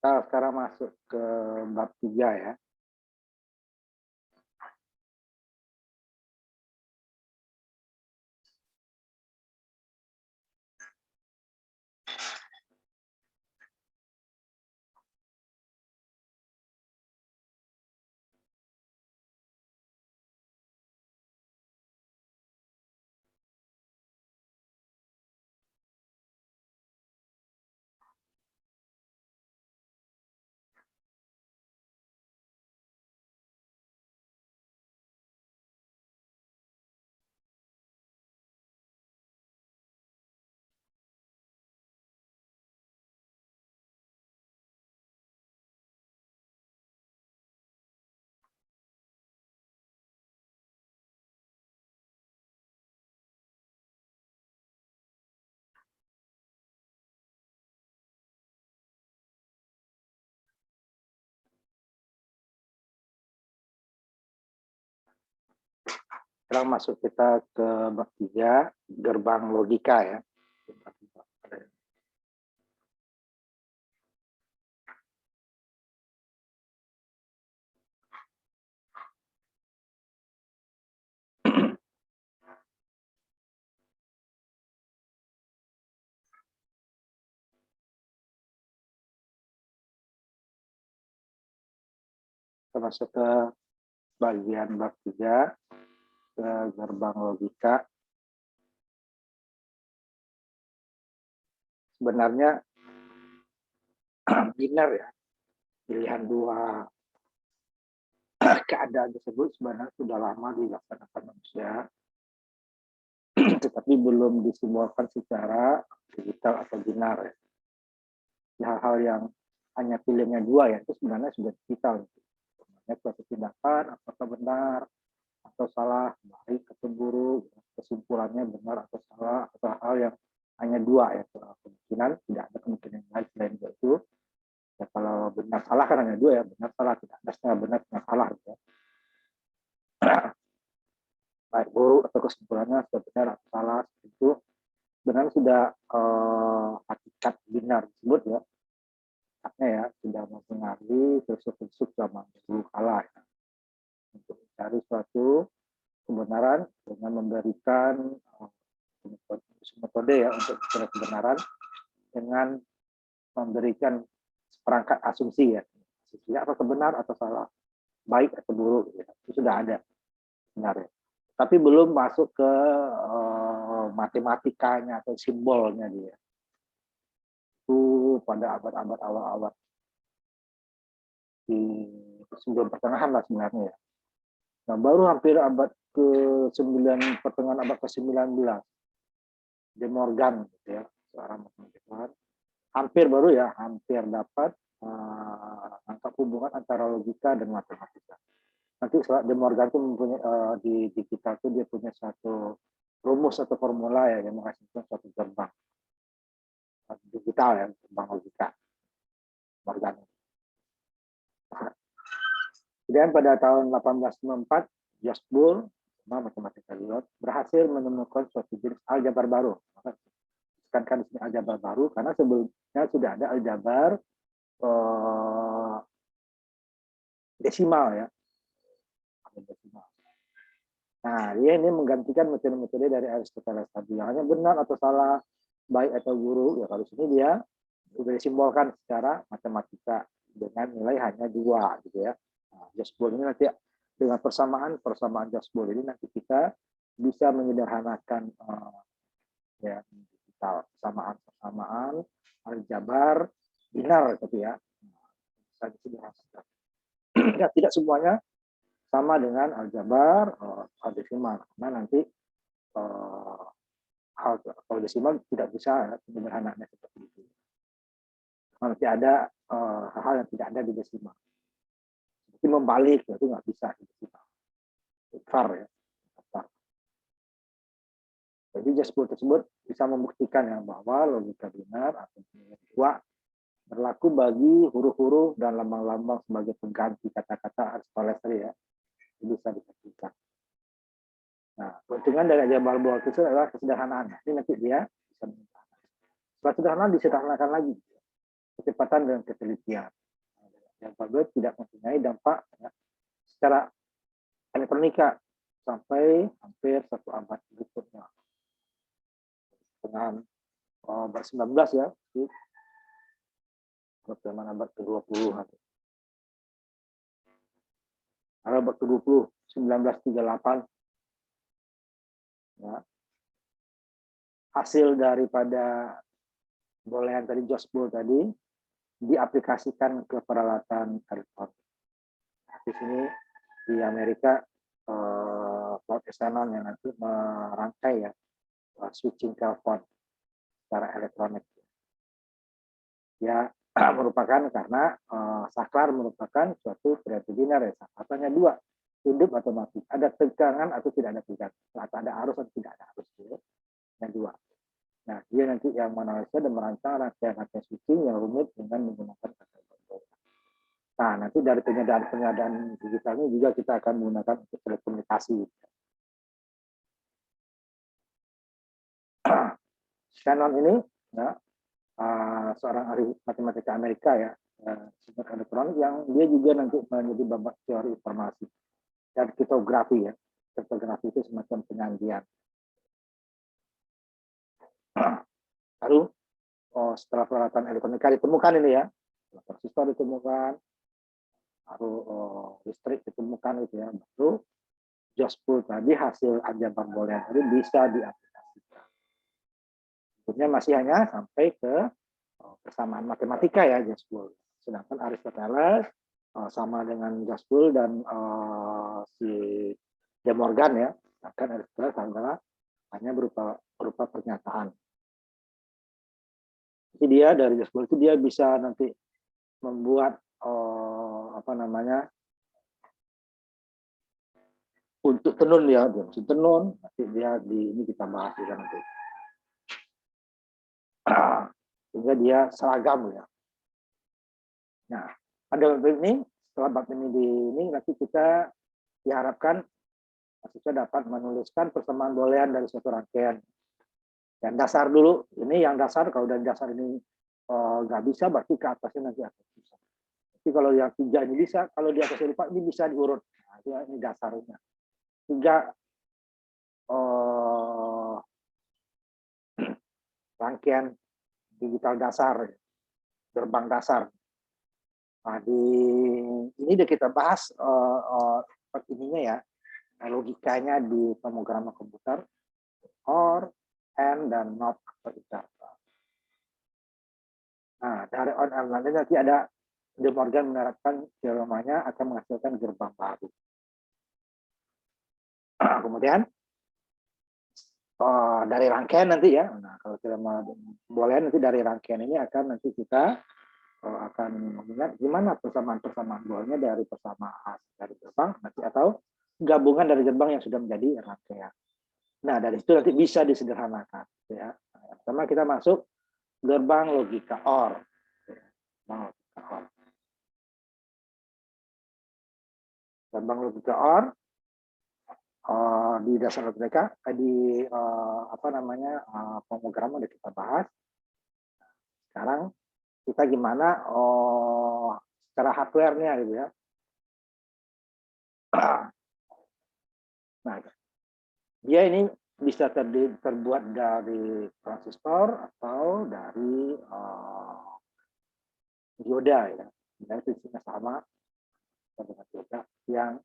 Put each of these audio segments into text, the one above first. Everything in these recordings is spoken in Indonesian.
Kita sekarang masuk ke bab 3 ya. Sekarang masuk kita ke bab 3, gerbang logika ya. Kita masuk ke bagian bab 3, ke gerbang logika. Sebenarnya biner ya, pilihan dua keadaan tersebut sebenarnya sudah lama dilaksanakan manusia, tetapi belum disimbolkan secara digital atau binar ya. Hal-hal yang hanya pilihannya dua ya, itu sebenarnya sudah digital. Sebenarnya suatu tindakan apakah benar atau salah, baik atau buruk, kesimpulannya benar atau salah, atau hal yang hanya dua ya, kemungkinan tidak ada kemungkinan lain selain itu. Ya, kalau benar salah kan hanya dua ya, benar salah, tidak ada setengah benar setengah salah gitu ya. Baik buruk atau kesimpulannya sudah benar atau salah, itu benar sudah hakikat benar disebut ya, haknya ya, sudah mempengaruhi filsuf-filsuf zaman dulu kala ya, untuk mencari suatu kebenaran dengan memberikan metode ya untuk mencari kebenaran dengan memberikan seperangkat asumsi ya, asumsinya apa benar atau salah, baik atau buruk ya. Itu sudah ada sebenarnya, tapi belum masuk ke matematikanya atau simbolnya dia. Itu pada abad-abad awal-awal di sebelum pertengahan lah sebenarnya ya. Nah, baru hampir abad ke-9, pertengahan abad ke-19, De Morgan gitu ya, seorang matematika, hampir baru ya, hampir dapat angka hubungan antara logika dan matematika. Nanti De Morgan itu mempunyai di kita tuh dia punya satu rumus atau formula ya yang menghasilkan suatu gerbang digital ya, gerbang logika Morgan. Kemudian pada tahun 1894, Jos Boole, matematika berhasil menemukan suatu jenis aljabar baru. Kan di sini aljabar baru karena sebelumnya sudah ada aljabar desimal ya. Nah, dia ini menggantikan metode-metode dari Aristoteles tadi. Hanya benar atau salah, baik atau buruk. Ya kalau sini dia sudah disimbolkan secara matematika dengan nilai hanya 2 gitu ya. Nah, Jos Boole ini nanti dengan persamaan Jos Boole ini nanti kita bisa menyederhanakan ya digital, persamaan aljabar binar gitu ya. Bisa disederhanakan. Ya, tidak semuanya sama dengan aljabar desimal, karena nanti kalau desimal tidak bisa menyederhanakannya seperti itu. Nanti ada hal-hal yang tidak ada di desimal. Seperti membalik, itu nggak bisa di desimal. Far ya. Far. Jadi Jos Boole tersebut bisa membuktikan ya bahwa logika binar atau nilai 2 berlaku bagi huruf-huruf dan lambang-lambang sebagai pengganti kata-kata Aristoteles ya. Bisa dibuktikan. Nah, keuntungan dari aljabar Boole itu adalah kesederhanaan. Ini nanti dia bisa menyederhanakan. Setelah sederhana disederhanakan lagi. kecepatan dan ketelitian. Yang kedua tidak mempunyai dampak secara elektronika sampai hampir 1 abad berikutnya. Dengan abad 19 ya, zaman abad ke-20 nanti. Abad ke-20, 1938. Ya. Hasil daripada bolehan tadi, Just Bowl tadi, diaplikasikan ke peralatan elektronik. Di sini di Amerika, Cloud External yang nanti merangkai ya, switching telepon secara elektronik. Ya, merupakan karena saklar merupakan suatu creative dinner ya, saklarannya 2, hidup atau mati, ada tegangan atau tidak ada tegangan, atau ada arus atau tidak ada arus, yang 2. Nah, dia nanti yang menganalisa dan merancang rangkaian switching yang rumit dengan menggunakan kata. Nah, nanti dari penyadaan digitalnya juga kita akan menggunakan untuk telekomunikasi. Shannon ini ya, seorang ahli matematika Amerika ya, elektronik yang dia juga nanti menjadi babak teori informasi dan kriptografi ya. Kriptografi itu semacam penyandian. Lalu setelah peralatan elektronika ditemukan ini ya, transistor ditemukan, lalu listrik ditemukan gitu ya, baru Just Bowl tadi hasil aljabar boolean tadi bisa diaplikasikan. Sebetulnya masih hanya sampai ke persamaan matematika ya Just Bowl. Sedangkan Aristoteles sama dengan Just Bowl dan si De Morgan ya, akan Aristoteles adalah hanya berupa pernyataan. Jadi dia dari Just Bowl itu dia bisa nanti membuat untuk tenun ya, dia tenun, nanti dia ini kita bahas juga nanti. Sehingga dia seragam ya. Nah, pada bab ini, setelah bab ini nanti kita diharapkan mahasiswa dapat menuliskan persamaan boolean dari suatu rangkaian. Yang dasar dulu, ini yang dasar, kalau dari dasar ini nggak bisa, berarti ke atasnya nanti akan bisa. Tapi kalau yang 3 ini bisa, kalau di atasnya lupa, ini bisa diurut. Nah, ini dasarnya. 3 rangkaian digital dasar, gerbang dasar. Nah, ini udah kita bahas ininya ya, logikanya di pemrograman komputer, OR, AND, dan NOT. Nah, dari OR and AND nanti ada De Morgan menerapkan teoremanya akan menghasilkan gerbang baru. Kemudian dari rangkaian nanti ya, nah kalau kita boleh nanti dari rangkaian ini akan nanti kita akan mengingat gimana persamaan bolanya dari persamaan dari gerbang nanti atau gabungan dari gerbang yang sudah menjadi rangkaian. Nah dari situ nanti bisa disederhanakan. Ya. Pertama kita masuk gerbang logika OR. Gerbang logika OR. Di dasar mereka di pemrograman udah kita bahas. Sekarang kita gimana secara hardware-nya gitu ya. Nah, dia ini bisa terbuat dari transistor atau dari dioda ya. Dan fungsinya sama dengan dioda yang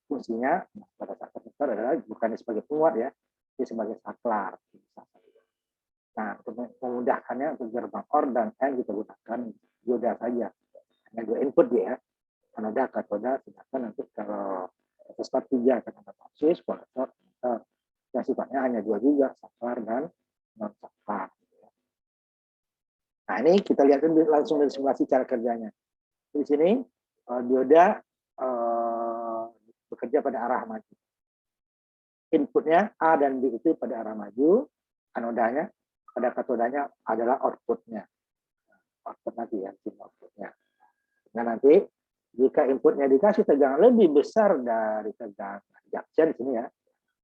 fungsinya pada saat transistor adalah bukan sebagai penguat ya, dia sebagai saklar. Nah, untuk memudahkannya untuk gerbang OR dan AND kita gunakan dioda saja. Hanya 2 input ya, anoda, katoda, sedangkan nanti kalau transistor 3 akan ada transis, kolektor, yang sifatnya hanya 2 juga, saklar dan non saklar. Nah, ini kita lihat langsung dari simulasi cara kerjanya. Di sini dioda bekerja pada arah maju. Inputnya A dan B itu pada arah maju, anodanya pada katodanya adalah outputnya. Output nanti ya, outputnya. Nah nanti jika inputnya dikasih tegangan lebih besar dari tegangan junction di sini ya,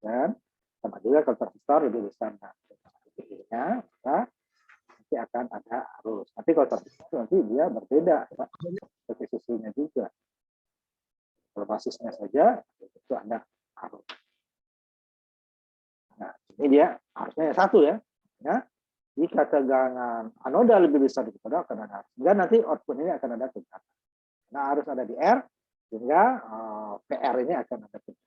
dan sama juga kalau transistor lebih besar. Nah, nanti akan ada arus. Tapi kalau tertutup nanti dia berbeda, ya. Seperti susunya juga. Kalau basisnya saja itu ada arus. Nah, ini dia harusnya yang satu ya. Ya, jika tegangan anoda lebih besar dari katoda akan ada arus. Dan nanti output ini akan ada tegangan. Nah, harus ada di R sehingga PR ini akan ada tegangan.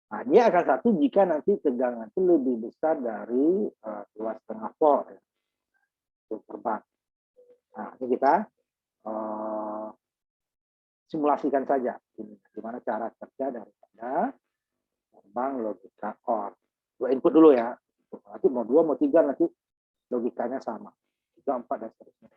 Nah, dia akan satu jika nanti tegangan itu lebih besar dari 2,5 volt ya, untuk terbang. Nah, ini kita simulasikan saja ini gimana cara kerja daripada terbang logika OR. Dua input dulu ya. Nanti mau 2 mau 3 nanti logikanya sama. 3, 4 dan seterusnya.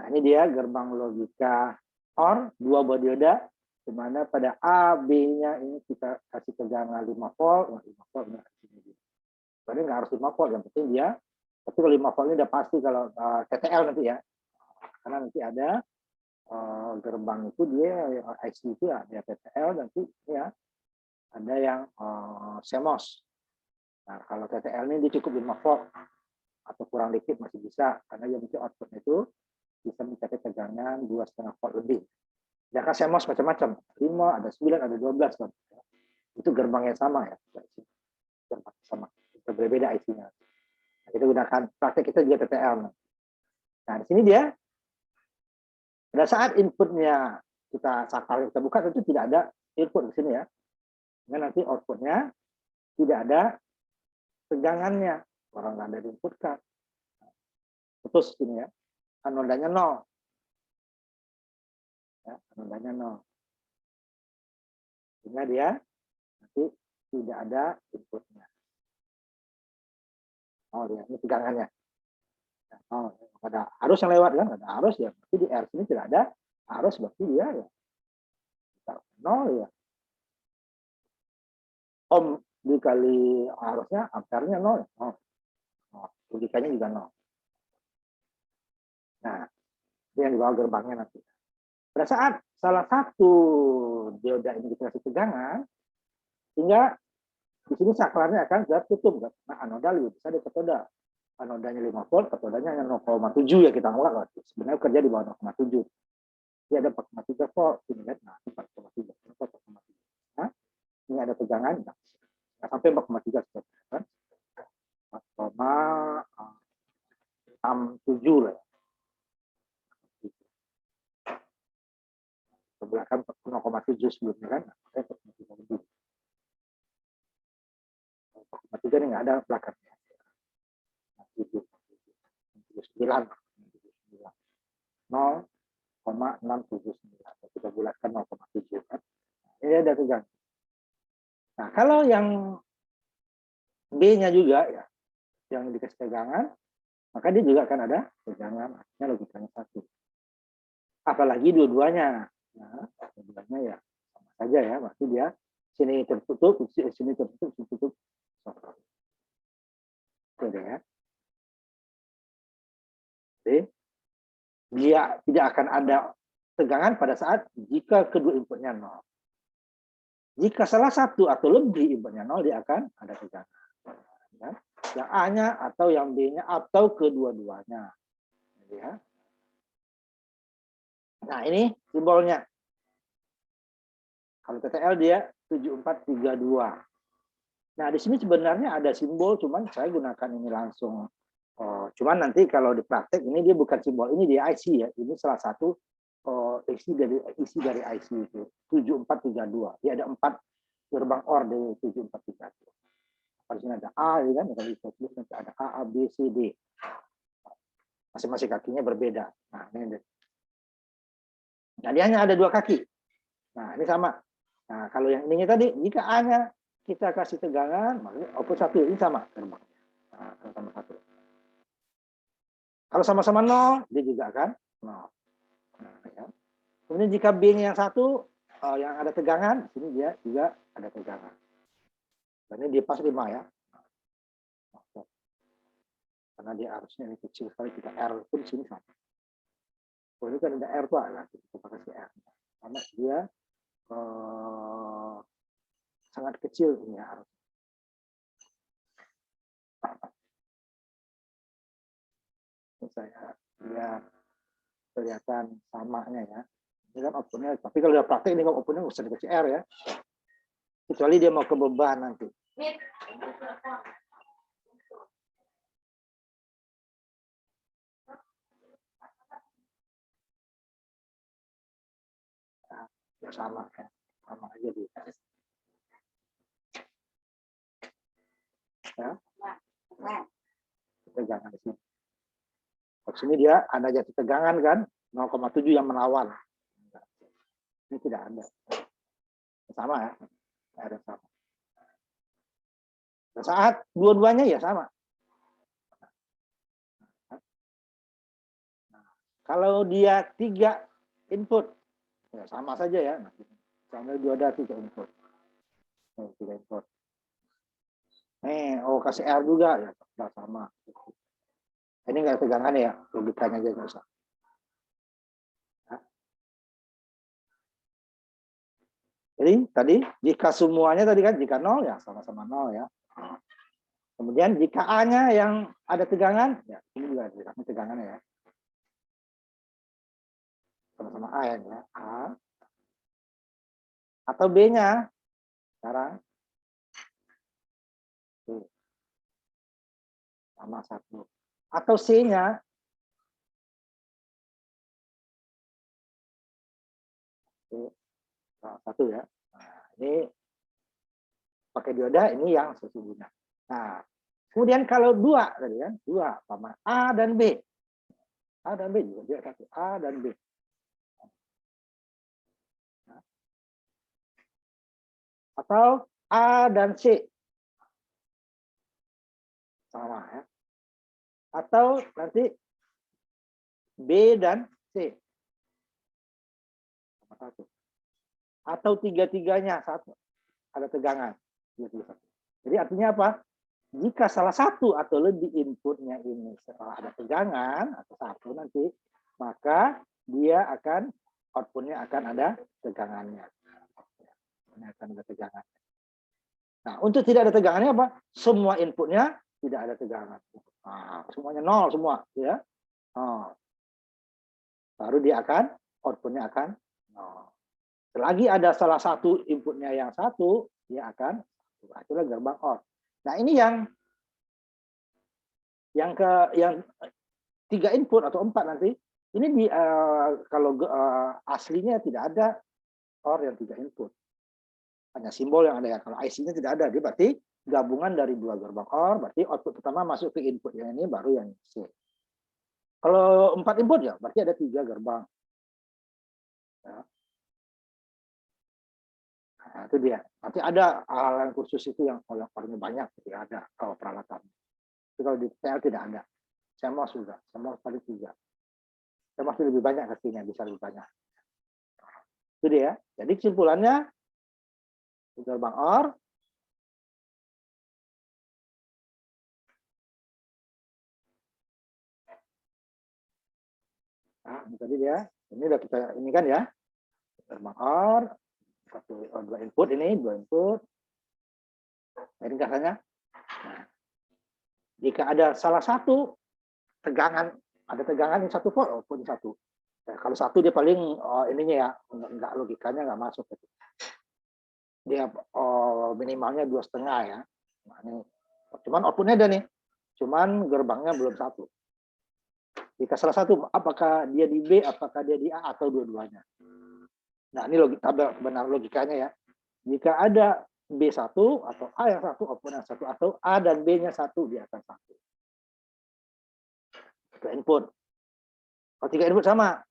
Nah, ini dia gerbang logika OR, 2 buah dioda, di mana pada A, B-nya ini kita kasih tegangan 5 volt, 5 volt enggak sini. Jadi nggak harus 5 volt, yang penting dia, tapi kalau 5 volt ini udah pasti kalau TTL nanti ya, karena nanti ada gerbang itu dia IC itu ada TTL nanti ya, ada yang CMOS. Nah, kalau TTL ini dia cukup 5 volt atau kurang dikit masih bisa, karena dia mungkin outputnya itu bisa mencapai tegangan 2,5 volt lebih. Sedangkan CMOS macam-macam, 5, ada 9, ada 12 kan. Itu gerbangnya sama ya. Gerbang sama. Berbeda IC-nya. Nah, kita gunakan praktek kita juga TTL. Nah, di sini dia pada saat inputnya kita sakal kita buka tentu tidak ada input di sini ya. Dan nanti outputnya tidak ada tegangannya. Orang nggak ada diinputkan. Putus ini ya. Anodanya 0. Ya, anodanya 0. Sehingga dia nanti tidak ada inputnya. Oh, ya, ini tegangannya. Oh, ada arus yang lewat kan? Ada arus ya. Berarti di R sini tidak ada arus, berarti dia ya 0 ya. Ohm dikali arusnya, ampernya 0. Oh, logikanya juga 0. Nah, itu yang dibawa gerbangnya nanti. Pada saat salah satu dioda ini kita kasih tegangan, sehingga di sini saklarnya akan tertutup. Nah, anoda lebih besar dari katoda. Anodanya 5 volt, katodanya hanya 0,7 ya kita anggap. Sebenarnya kerja di bawah 0,7. Dia ada 4,3 volt. Ini kan, nah 4,3. 4,3. Nah, ini ada tegangan. Nah, sampai 4,3 kan. 4,67 lah. Belakang 0,7 sebelumnya kan. 4,3 ini nggak ada belakangnya. 0,679. Kita bulatkan 0,7 kan. Ini ada tegangan. Nah, kalau yang B-nya juga ya, yang dikasih tegangan, maka dia juga akan ada tegangan, artinya logikanya satu. Apalagi dua-duanya. Nah, dua-duanya ya sama saja ya, berarti dia sini tertutup, sini tertutup, sini tertutup. Itu ya. Jadi, dia tidak akan ada tegangan pada saat jika kedua inputnya 0. Jika salah satu atau lebih inputnya 0, dia akan ada tegangan. Ya. Yang A-nya atau yang B-nya atau kedua-duanya. Ya. Nah, ini simbolnya. Kalau TTL dia 7432. Nah, di sini sebenarnya ada simbol, cuman saya gunakan ini langsung. Cuman nanti kalau di praktek ini dia bukan simbol, ini di IC ya. Ini salah satu isi dari IC itu 7432. Dia ada 4 gerbang OR di 7432. Di sini ada A, ya kan? Nanti ada A, B, C, D. Masing-masing kakinya berbeda. Nah, ini. Nah, dia hanya ada 2 kaki. Nah, ini sama. Nah, kalau yang ini tadi, jika A-nya kita kasih tegangan, maka output 1. Ini sama gerbang. Nah, sama 1. Kalau sama-sama 0, dia juga akan 0. Nah, ya. Kemudian jika B-nya yang 1, yang ada tegangan, sini dia juga ada tegangan. Dan ini dia pas 5 ya. Karena dia harusnya ini kecil sekali, kita R pun sini sama. Kalau ini kan ada R tuh, kita pakai R. karena dia sangat kecil ini harus. Saya lihat kelihatan samanya ya. Ini kan outputnya, tapi kalau udah praktek ini outputnya usah dikasih R ya. Kecuali dia mau ke beban nanti. Nah, ya sama kan, sama aja dia. Ya. Tegangan di sini. Di sini dia ada jatuh tegangan kan, 0,7 yang melawan. Ini tidak ada. Sama ya, tidak ada sama. Nah, saat dua-duanya ya sama. Nah, kalau dia 3 input, ya sama saja ya. Misalnya dia ada 3 input. 3 input. Kasih R juga ya, sama. Ini nggak ada tegangan ya, logikanya aja nggak usah. Jadi tadi jika semuanya tadi kan jika 0 ya sama-sama 0 ya. Kemudian jika A-nya yang ada tegangan, ya ini juga ada tegangannya ya. Sama-sama A ya, A. Atau B-nya sekarang sama 1. Atau C-nya satu ya. Nah, ini pakai dioda ini yang sesungguhnya. Nah, kemudian kalau 2 tadi kan, 2 sama A dan B. A dan B juga dia satu, A dan B. Nah. Atau A dan C. Sama ya. Atau nanti B dan C. Sama satu. Atau tiga-tiganya satu. Ada tegangan. Jadi artinya apa? Jika salah satu atau lebih inputnya ini setelah ada tegangan atau satu nanti, maka dia akan outputnya akan ada tegangannya. Ini akan ada tegangan. Nah, untuk tidak ada tegangannya apa? Semua inputnya tidak ada tegangan. Nah, semuanya 0 semua, ya. Baru dia akan outputnya akan 0. Selagi ada salah satu inputnya yang satu, dia akan itulah gerbang OR. Nah, ini yang 3 input atau 4 nanti. Ini kalau aslinya tidak ada OR yang 3 input. Hanya simbol yang ada ya. Kalau IC-nya tidak ada, dia berarti gabungan dari 2 gerbang OR, berarti output pertama masuk ke input yang ini, baru yang C. Kalau 4 input ya, berarti ada 3 gerbang. Ya. Nah, itu dia. Nanti ada hal-hal kursus itu yang paling banyak, tidak ada kalau peralatan. Tapi kalau di PL tidak ada. CMOS juga, CMOS paling 3. CMOS lebih banyak hasilnya, bisa lebih banyak. Itu dia. Jadi kesimpulannya, gerbang OR, nah, ini tadi dia. Ini udah kita ini kan ya. Gerbang OR, 2 input ini, 2 input. Ini kasarnya. Nah, jika ada salah satu tegangan, ada tegangan yang 1 volt, output 1. Nah, kalau 1 dia paling ininya ya, enggak logikanya enggak masuk. Dia minimalnya 2,5 ya. Nah, ini. Cuman outputnya ada nih. Cuman gerbangnya belum 1. Jika salah satu, apakah dia di B, apakah dia di A, atau dua-duanya. Nah, ini benar logikanya ya. Jika ada B1 atau A yang 1, output yang 1, atau A dan B-nya 1, dia akan 1. Itu input. Kalau 3 input sama.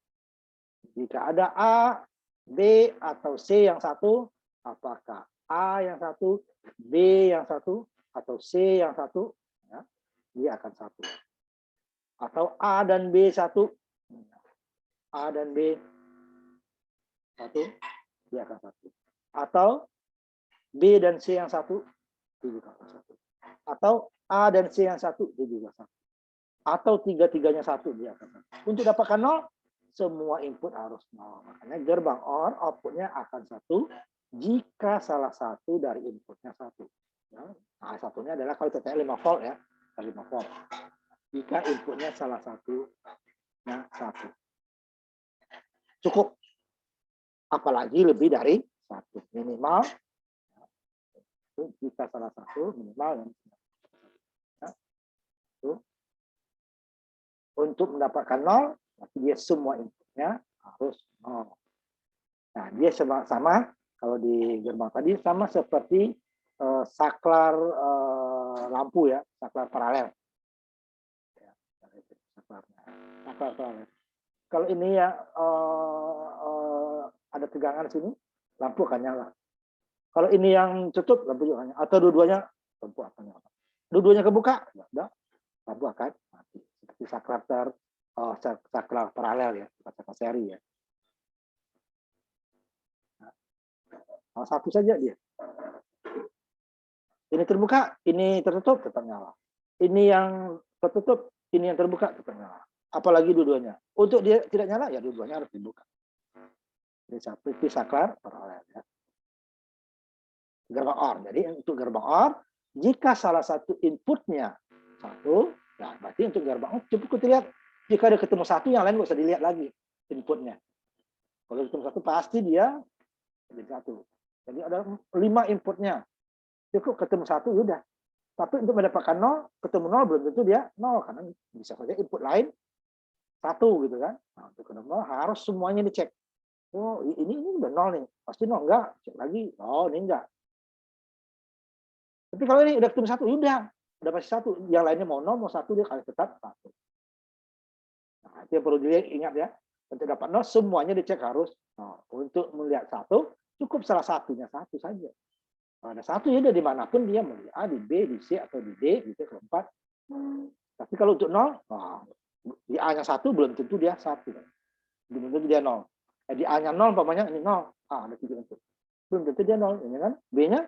Jika ada A, B, atau C yang 1, apakah A yang 1, B yang 1, atau C yang 1, ya, dia akan 1. Atau A dan B 1, A dan B 1, dia akan 1. Atau B dan C yang 1, dia juga akan 1. Atau A dan C yang 1, dia juga 1. Atau tiga-tiganya 1, dia akan 1. Untuk dapatkan 0, semua input harus 0. Makanya gerbang OR outputnya akan 1 jika salah satu dari inputnya 1. Ya. Nah, satunya adalah kalau TTL 5 volt ya, 5 volt. Jika inputnya salah satunya 1. Cukup. Apalagi lebih dari 1. Minimal jika salah satu minimal ya, itu. Untuk mendapatkan 0, berarti dia semua inputnya harus 0. Nah, dia sama kalau di gerbang tadi sama seperti saklar lampu ya, saklar paralel. Ya, saklar paralel. Kalau ini ya ada tegangan di sini, lampu akan nyala. Kalau ini yang tutup, lampu juga nyala. Atau dua-duanya, lampu akan nyala. Dua-duanya kebuka, ya, lampu akan mati. Seperti saklar paralel ya, saklar seri ya. Nah, satu saja dia. Ini terbuka, ini tertutup, tetap nyala. Ini yang tertutup, ini yang terbuka, tetap nyala. Apalagi dua-duanya. Untuk dia tidak nyala, ya dua-duanya harus dibuka. Ini seperti saklar paralel ya. Gerbang OR. Jadi untuk gerbang OR, jika salah satu inputnya 1, ya berarti untuk gerbang OR cukup kita lihat. Jika ada ketemu 1, yang lain nggak usah dilihat lagi inputnya. Kalau ketemu 1 pasti dia jadi 1. Jadi ada 5 inputnya. Cukup ketemu 1, udah. Tapi untuk mendapatkan 0, ketemu 0 belum tentu dia 0 karena bisa saja input lain 1 gitu kan. Nah, untuk ketemu 0 harus semuanya dicek. Oh, ini udah 0 nih. Pasti 0 enggak, cek lagi. Oh, ini enggak. Tapi kalau ini udah ketemu 1, udah pasti 1. Yang lainnya mau 0, mau 1, dia kali tetap 1. Nah, itu yang perlu diingat ya. Untuk dapat 0, semuanya dicek harus 0. Untuk melihat 1, cukup salah satunya 1 saja. Kalau ada 1 ya udah dimanapun dia mau di A, di B, di C, atau di D, gitu, keempat. Tapi kalau untuk 0, di A-nya 1 belum tentu dia 1. Belum tentu dia 0. Di A-nya 0, umpamanya ini 0. Ada 3 input. Belum tentu dia 0. Ini kan B-nya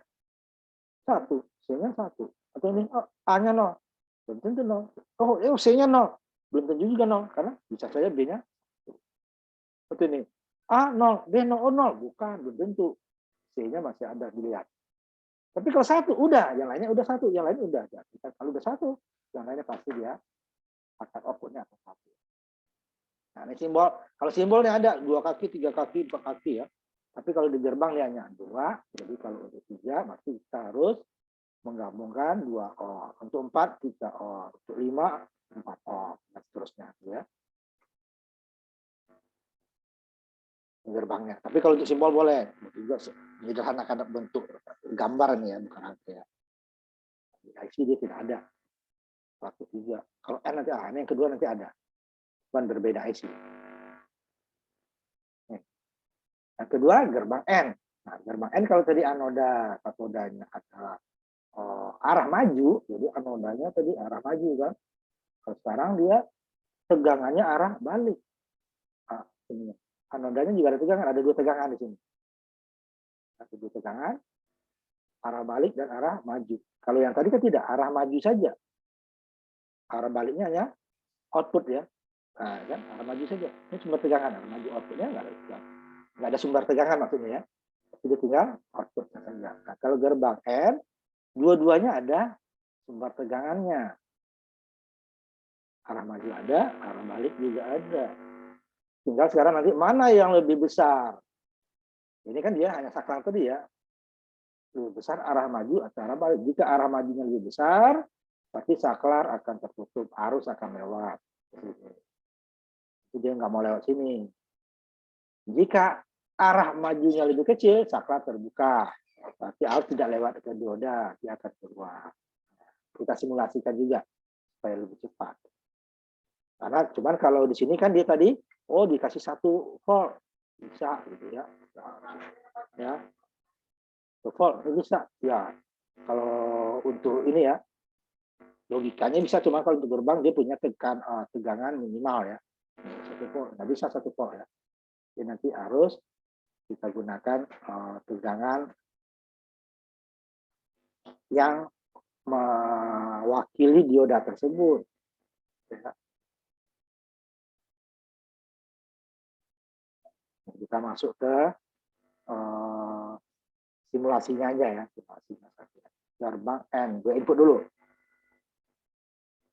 1, C-nya 1. Atau ini A-nya 0. Belum tentu 0. Oh, C-nya 0. Belum tentu juga 0. Karena bisa saja B-nya 1. Seperti ini. A 0, B 0, 0. Bukan, belum tentu. C-nya masih ada dilihat. Tapi kalau 1, udah. Yang lainnya udah 1. Yang lain udah. Jadi, kalau udah 1, yang lainnya pasti dia akan outputnya akan 1. Nah, ini simbol. Kalau simbolnya ada 2 kaki, 3 kaki, 4 kaki ya. Tapi kalau di gerbang dia hanya 2. Jadi kalau untuk 3, maka kita harus menggabungkan 2 OR. Untuk 4, 3 OR. Untuk 5, 4 OR. Dan seterusnya. Ya. Gerbangnya. Tapi kalau untuk simbol boleh. Juga menyederhanakan bentuk gambar nih ya. Bukan angka ya. Di IC dia tidak ada. 1, 3. Kalau N nanti ada. Yang kedua nanti ada. Cuman berbeda IC. Yang kedua, gerbang N. Nah, gerbang N kalau tadi anoda, katodanya adalah arah maju, jadi anodanya tadi arah maju kan. Kalau sekarang dia tegangannya arah balik. Nah, ini. Anodanya juga ada tegangan, ada 2 tegangan di sini. Ada 2 tegangan, arah balik dan arah maju. Kalau yang tadi kan tidak, arah maju saja. Arah baliknya hanya output ya. Nah, kan arah maju saja. Ini sumber tegangan, arah maju outputnya nggak ada tegangan. Nggak ada sumber tegangan maksudnya ya. Jadi tinggal outputnya saja. Nah, kalau gerbang N, dua-duanya ada sumber tegangannya. Arah maju ada, arah balik juga ada. Tinggal sekarang nanti mana yang lebih besar. Ini kan dia hanya saklar tadi ya. Lebih besar arah maju atau arah balik. Jika arah majunya lebih besar, pasti saklar akan tertutup. Arus akan lewat. Jadi dia nggak mau lewat sini. Jika arah majunya lebih kecil, saklar terbuka. Berarti arus tidak lewat ke dioda, dia akan keluar. Kita simulasikan juga supaya lebih cepat. Karena cuman kalau di sini kan dia tadi, dikasih 1 volt bisa gitu ya. Ya, 1 volt bisa. Ya, kalau untuk ini ya, logikanya bisa, cuma kalau untuk gerbang dia punya tegangan minimal ya. 1 volt, nggak bisa 1 volt ya. Jadi nanti harus kita gunakan tegangan yang mewakili dioda tersebut. Ya. Kita masuk ke simulasinya aja ya, simulasinya saja. Gerbang N, 2 input dulu.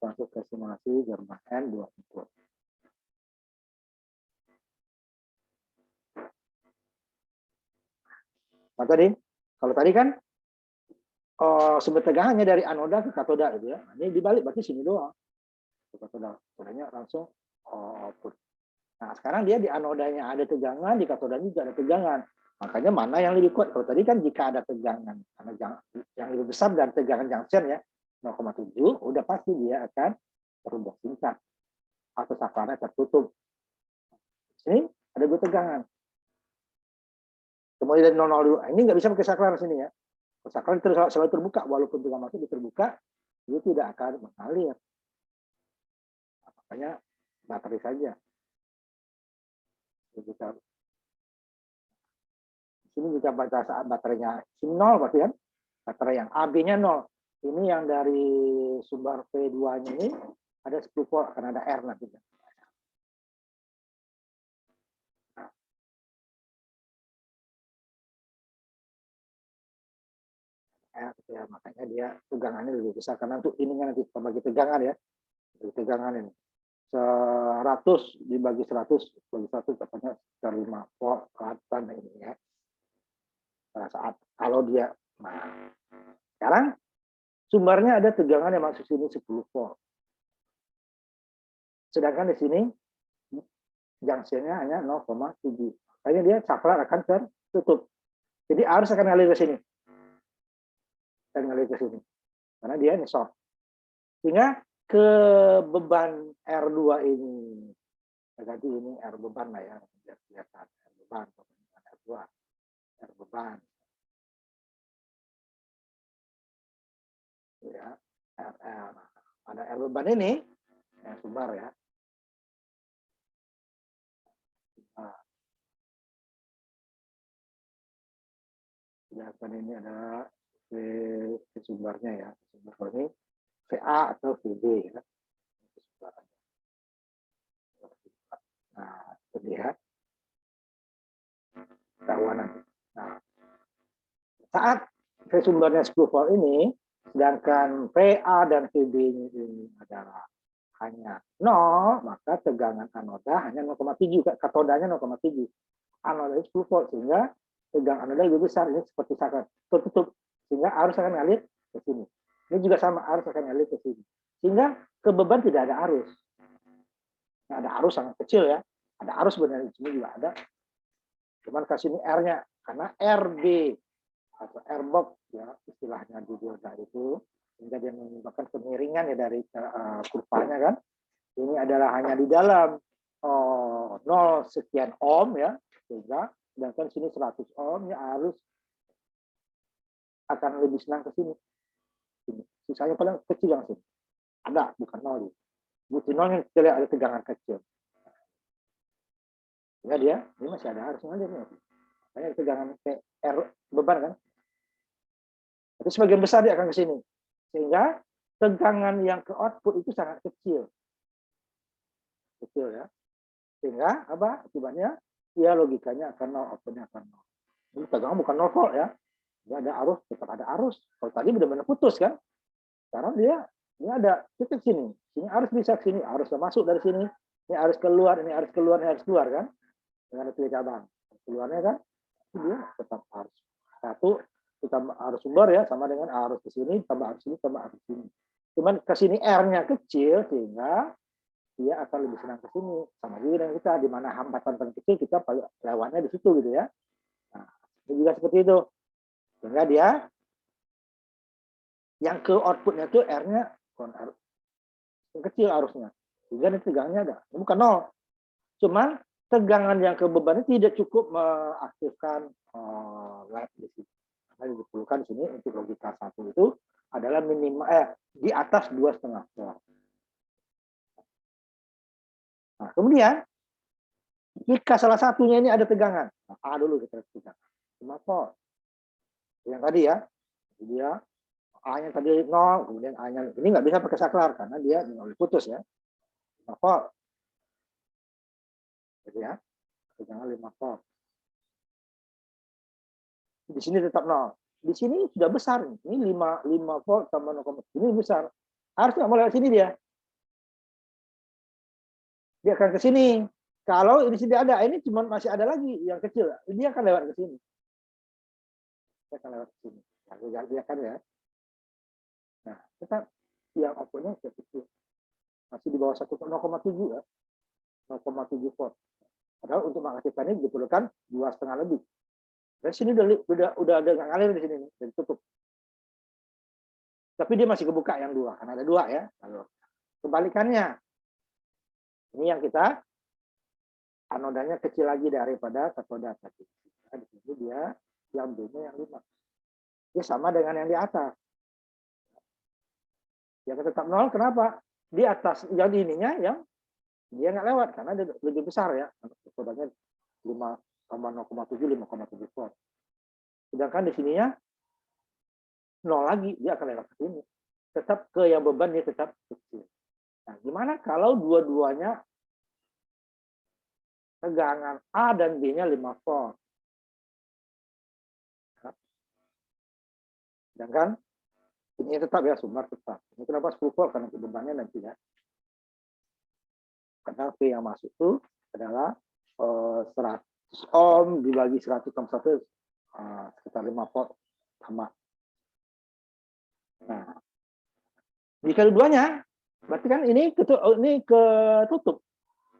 Masuk ke simulasi gerbang N, 2 input. Nah, tadi, kalau tadi kan sumber tegangannya dari anoda ke katoda gitu ya. Ini dibalik berarti sini doang. Ke katoda. Katodanya langsung output. Nah, sekarang dia di anodanya ada tegangan, di katodanya juga ada tegangan. Makanya mana yang lebih kuat? Kalau tadi kan jika ada tegangan yang lebih besar dari tegangan junction ya, 0,7, udah pasti dia akan berubah singkat atau saklarnya tertutup. Sini ada 2 tegangan. Kemudian dari 002, ini nggak bisa pakai saklar sini ya. Saklar selalu terbuka, walaupun tegangan masuk terbuka, dia tidak akan mengalir. Nah, makanya baterai saja. Kita sini jika pada saat baterainya sini 0 berarti kan baterai yang AB-nya 0. Ini yang dari sumber P2-nya ini ada 10 volt akan ada R nanti. Ya, makanya dia tegangannya lebih besar karena untuk ininya nanti bagi tegangan ya. Tegangan ini 100 dibagi 100 bagi 100 dapatnya 5 volt ini ya. Pada saat kalau dia sekarang sumbernya ada tegangan yang masuk sini 10 volt. Sedangkan di sini junctionnya hanya 0,7. Makanya dia saklar akan tertutup. Jadi arus akan ngalir ke sini. Dan ngalir ke sini. Karena dia ini short. Sehingga ke beban R2 ini, ganti ini R beban lah ya, biar kelihatan R beban, R2, R beban. Ya, RR. Ada R beban ini, yang sumber ya. Nah, kelihatan ini adalah sumbernya ya. Sumber ini VA atau VB ya. Nah, itu dia. Tahuan. Nah, saat sumbernya 10 volt ini, sedangkan VA dan VB ini adalah hanya 0, maka tegangan anoda hanya 0,7, katodanya 0,7. Anoda 10 volt, sehingga tegangan anoda lebih besar. Ini seperti saklar tertutup, sehingga arus akan ngalir ke sini. Ini juga sama, arus akan ngalir ke sini. Sehingga ke beban tidak ada arus. Nah, ada arus sangat kecil ya. Ada arus sebenarnya di sini juga ada. Cuman kasih ini R-nya, karena RB atau airbox ya istilahnya di dioda itu, sehingga dia menyebabkan kemiringan ya dari kurvanya kan. Ini adalah hanya di dalam 0 sekian ohm ya, sehingga sedangkan sini 100 ohm ya arus akan lebih senang ke sini. Sisanya paling kecil yang sini. Ada, bukan 0. Bukti 0 yang kita lihat ada tegangan kecil. Ya dia, ini masih ada arus ngalir nih. Makanya tegangan R beban kan. Tapi sebagian besar dia akan ke sini. Sehingga tegangan yang ke output itu sangat kecil. Kecil ya. Sehingga apa akibatnya? Ya logikanya akan 0, outputnya akan 0. Ini tegangan bukan 0 volt ya. Dia ada arus, tetap ada arus. Kalau tadi benar-benar putus kan. Sekarang dia ini ada titik sini. Sini arus bisa ke sini, arus masuk dari sini. Ini arus keluar, ini arus keluar, ini arus keluar kan. Dengan titik cabang. Keluarnya kan dia tetap arus. Satu ditambah arus sumber ya sama dengan arus ke sini tambah arus sini tambah arus sini. Cuman ke sini R-nya kecil sehingga dia akan lebih senang ke sini. Sama juga dengan kita di mana hambatan paling kecil kita lewatnya di situ gitu ya. Nah, ini juga seperti itu. Sehingga dia yang ke outputnya itu R-nya yang kecil arusnya. Sehingga tegangannya ada. Ini bukan 0. Cuman tegangan yang ke beban ini tidak cukup mengaktifkan LED di sini. Karena diperlukan di sini untuk logika 1 itu adalah minimal di atas 2,5 volt. Nah, kemudian jika salah satunya ini ada tegangan, nah, A dulu kita tegangan 5 volt. Yang tadi ya, dia A-nya tadi 0, kemudian A-nya ini nggak bisa pakai saklar karena dia putus ya. 5 volt. Gitu ya. tegangan 5 volt. Di sini tetap 0. Di sini sudah besar. Ini 5 volt tambah 0,7. Ini besar. Harus nggak mau lewat sini dia. Dia akan ke sini. Kalau ini tidak ada, ini cuma masih ada lagi yang kecil. Dia akan lewat ke sini. Dia akan lewat ke sini. Nah, dia akan ya. Nah, tetap yang outputnya kecil. Masih di bawah 0,7 ya. 0,7 volt. Padahal untuk mengaktifkan ini diperlukan 2,5 lebih. Dan sini udah ada ngalir di sini nih, dan tutup. Tapi dia masih kebuka yang 2, karena ada 2 ya. Lalu kebalikannya, ini yang kita anodanya kecil lagi daripada katoda tadi. Nah, di sini dia yang B-nya yang 5. Dia sama dengan yang di atas. Yang tetap 0, kenapa? Di atas yang ininya yang dia nggak lewat karena dia lebih besar ya. Katodanya 5,0,7 volt. Sedangkan di sininya 0 lagi, dia akan lewat ke sini. Tetap ke yang beban dia tetap kecil. Nah, gimana kalau dua-duanya tegangan A dan B-nya 5 volt? Sedangkan ini tetap ya, sumber tetap. Ini kenapa 10 volt? Karena bebannya nanti ya. Karena V yang masuk itu adalah 100 ohm dibagi 100 tambah 1 sekitar 5 volt sama. Nah, jika keduanya, berarti kan ini ketutup.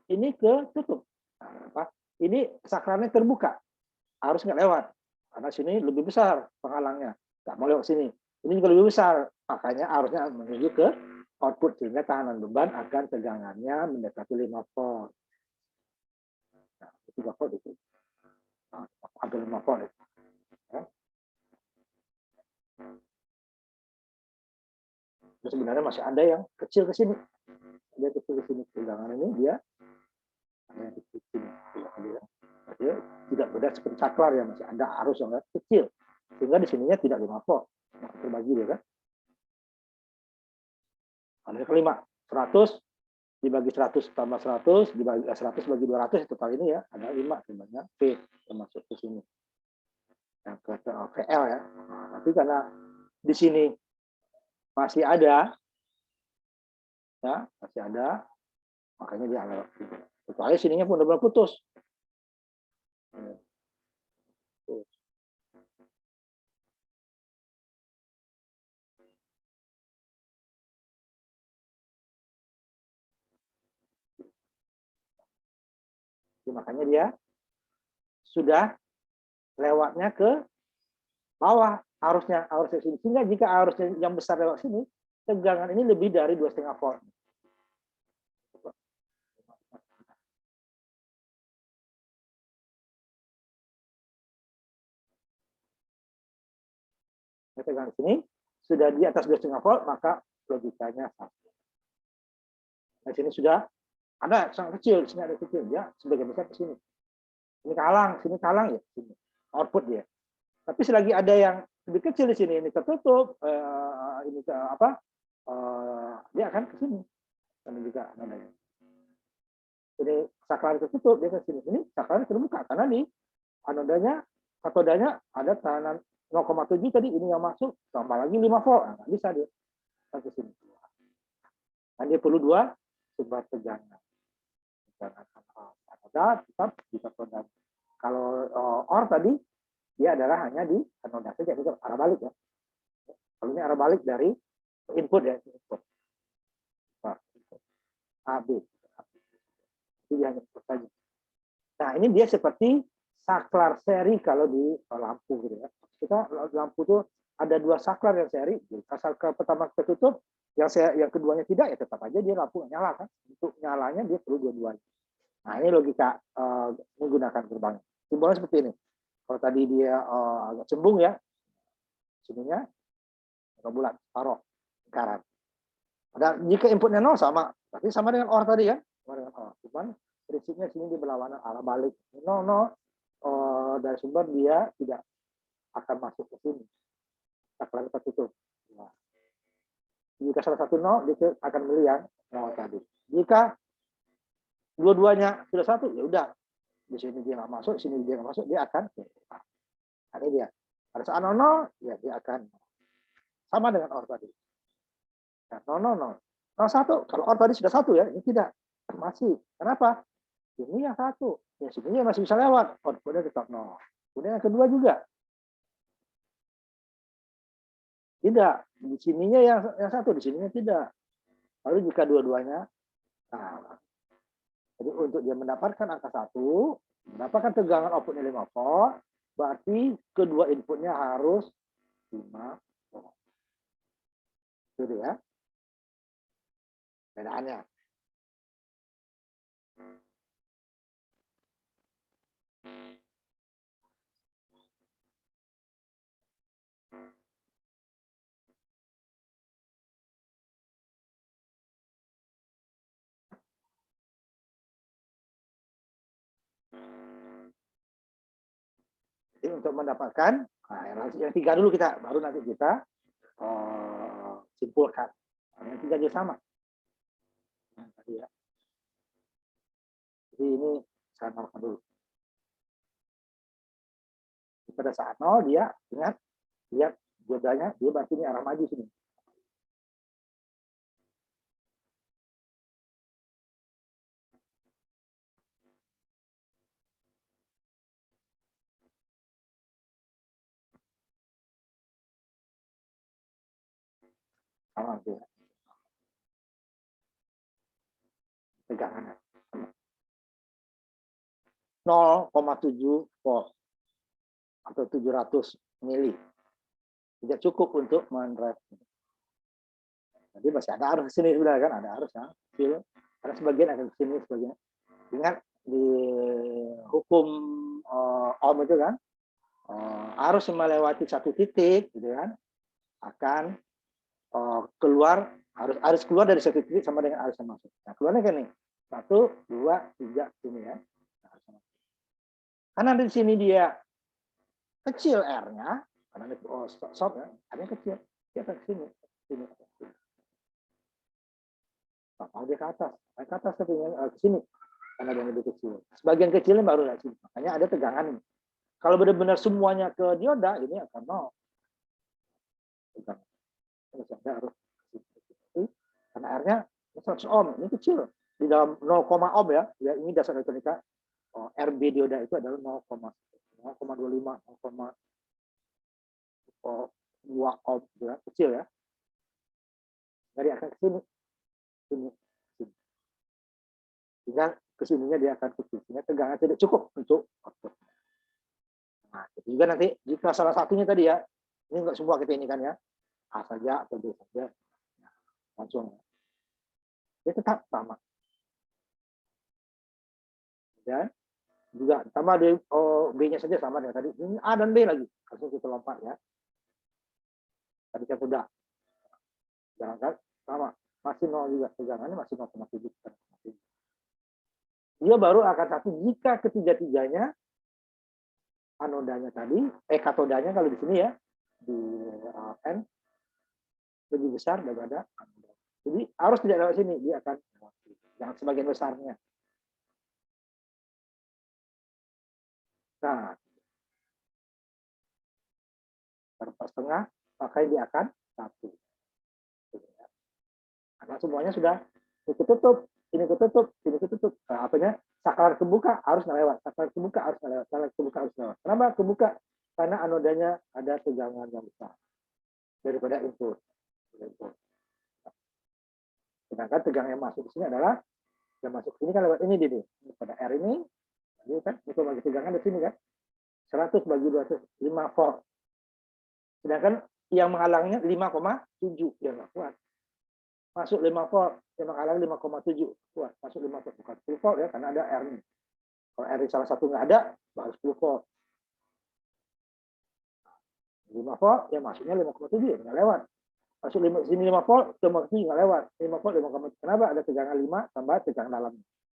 Ini ketutup. Nah, apa? Ini saklarnya terbuka. Harus nggak lewat. Karena sini lebih besar penghalangnya. Nggak mau lewat sini. Ini juga lebih besar. Makanya harusnya menuju ke output. Sehingga tahanan beban akan tegangannya mendekati 5 volt. Nah, 3 volt itu. Nah, hampir 5 volt itu. Ya. Terus sebenarnya masih ada yang kecil ke sini. Dia kecil ke sini. Tegangan ini dia ada yang kecil ke sini. Dia tidak beda seperti saklar yang masih ada arus yang kecil. Sehingga di sininya tidak 5 volt. Nah, terbagi dia kan. Ada yang kelima. 100 dibagi 100 tambah 100 dibagi 100 bagi 200 total ini ya ada 5 sebenarnya P termasuk ke sini yang ke VL ya. Nah, tapi karena di sini masih ada ya masih ada makanya dia lewat sini. Kecuali sininya pun benar-benar putus. Jadi, makanya dia sudah lewatnya ke bawah arusnya sini. Sehingga jika arusnya yang besar lewat sini, tegangan ini lebih dari 2,5 volt. Tegangan sini sudah di atas 2,5 volt, maka logikanya satu. Nah, sini sudah ada sangat kecil, sini ada kecil, ya sebagian besar ke sini. Sini kalang ya, sini output dia. Tapi selagi ada yang lebih kecil di sini, ini tertutup, ini ke apa? Dia akan ke sini. Dan juga namanya. Ini saklar tertutup, dia ke sini. Ini saklar terbuka karena di anodanya, katodanya ada tahanan 0,7 tadi, ini yang masuk, tambah lagi 5 volt. Nah, bisa dia ke sini. Dan dia perlu 2 sumber tegangan. Tegangan anoda tetap di katoda. Kalau OR tadi, dia adalah hanya di anoda saja, itu arah balik ya. Kalau ini arah balik dari input ya, input. AB. Jadi hanya input saja. Nah, ini dia seperti saklar seri kalau di lampu gitu ya. Kita lampu itu ada 2 saklar yang seri. Saklar pertama tertutup, yang keduanya tidak ya tetap aja dia lampu nyala kan. Untuk nyalanya dia perlu dua-duanya. Nah, ini logika menggunakan gerbang. Simbolnya seperti ini. Kalau tadi dia agak cembung ya, sininya agak bulat, taruh lingkaran. Dan jika inputnya 0 sama, berarti sama dengan OR tadi ya, sama dengan OR. Cuman prinsipnya sini dia berlawanan arah balik. 0 dari sumber dia tidak akan masuk ke sini. Saklar tertutup. Nah, jika salah satu 0, dia akan milih yang 0 tadi. Jika dua-duanya sudah satu, ya udah di sini dia nggak masuk, di sini dia nggak masuk, dia akan ini dia. Pada saat 00, ya dia akan sama dengan OR tadi. Nah, 00, 01, kalau OR tadi sudah 1 ya, ini tidak. Masih. Kenapa? Ini yang 1. Ya, sini masih bisa lewat. Outputnya tetap 0. Kemudian yang kedua juga. Tidak. Di sininya yang 1, di sininya tidak. Lalu jika dua-duanya, nah, jadi untuk dia mendapatkan angka 1, mendapatkan tegangan outputnya 5 volt, berarti kedua inputnya harus 5 volt. Itu ya. Bedaannya. Jadi untuk mendapatkan yang 3 dulu kita, baru nanti kita simpulkan. Yang 3 juga sama. Nah, tadi ya. Jadi ini saya nolkan dulu. Pada saat 0 dia ingat lihat jodanya, dia berarti ini arah maju sini. Sama dia. Tegangannya 0,7 volt atau 700 mili. Tidak cukup untuk mendrive. Jadi masih ada arus sini sudah kan, ada arus ya. Ada sebagian akan ke sini, sebagian. Ingat di hukum Ohm itu kan, arus yang melewati satu titik, gitu kan, akan keluar, harus keluar dari satu titik sama dengan arus yang masuk. Nah, keluarnya kan nih, 1, 2, 3 sini ya. Karena di sini dia kecil R-nya, karena ini stop ya, R-nya kecil, dia akan ke sini. Mau dia ke atas katanya ke sini, karena dia lebih kecil. Sebagian kecilnya baru ke sini, makanya ada tegangan ini. Kalau benar-benar semuanya ke dioda, ini akan 0. Tegangan. Harus karena R-nya 100 ohm, ini kecil. Di dalam 0, ohm ya, ini dasar elektronika. RB dioda itu adalah 0,25, 0,2 ohm, ya, kecil ya. Jadi akan ke sini. Sehingga kesininya dia akan kecil. Sehingga tegangan tidak cukup untuk output. Nah, itu juga nanti jika salah satunya tadi ya, ini enggak semua kita ini kan ya, A saja atau B saja, nah, langsung. Dia tetap sama. Ya, juga sama di B-nya saja sama dengan tadi. Ini A dan B lagi. Langsung kita lompat ya. Tadi saya sudah. Jangan sama. Masih 0 juga. Tegangannya masih 0,7. Dia baru akan 1 jika ketiga-tiganya anodanya tadi, katodanya kalau di sini ya, di N lebih besar daripada anoda. Jadi arus tidak lewat sini, dia akan yang sebagian besarnya. Nah, berapa setengah, maka dia akan 1. Karena semuanya sudah ketutup, ini ketutup, ini ketutup. Nah, apanya? Saklar kebuka harus lewat, saklar kebuka harus lewat, saklar kebuka harus lewat. Kenapa kebuka? Karena anodanya ada tegangan yang besar daripada input. Sedangkan tegangan yang masuk di sini adalah yang masuk sini kan lewat ini nih. Pada R ini kan itu bagi tegangan di sini kan 100 bagi 200 5 volt. Sedangkan yang menghalangnya 5,7 yang nggak kuat. Masuk 5 volt, yang menghalangi 5,7 kuat. Masuk 5 volt bukan 10 volt ya karena ada R nih. Kalau R salah satu nggak ada baru 10 volt. 5 volt ya masuknya 5,7 nggak lewat. Masuk sini 5 volt, cuma sini nggak lewat. 5 volt 5,7. Kenapa? Ada tegangan 5 tambah tegangan dalam.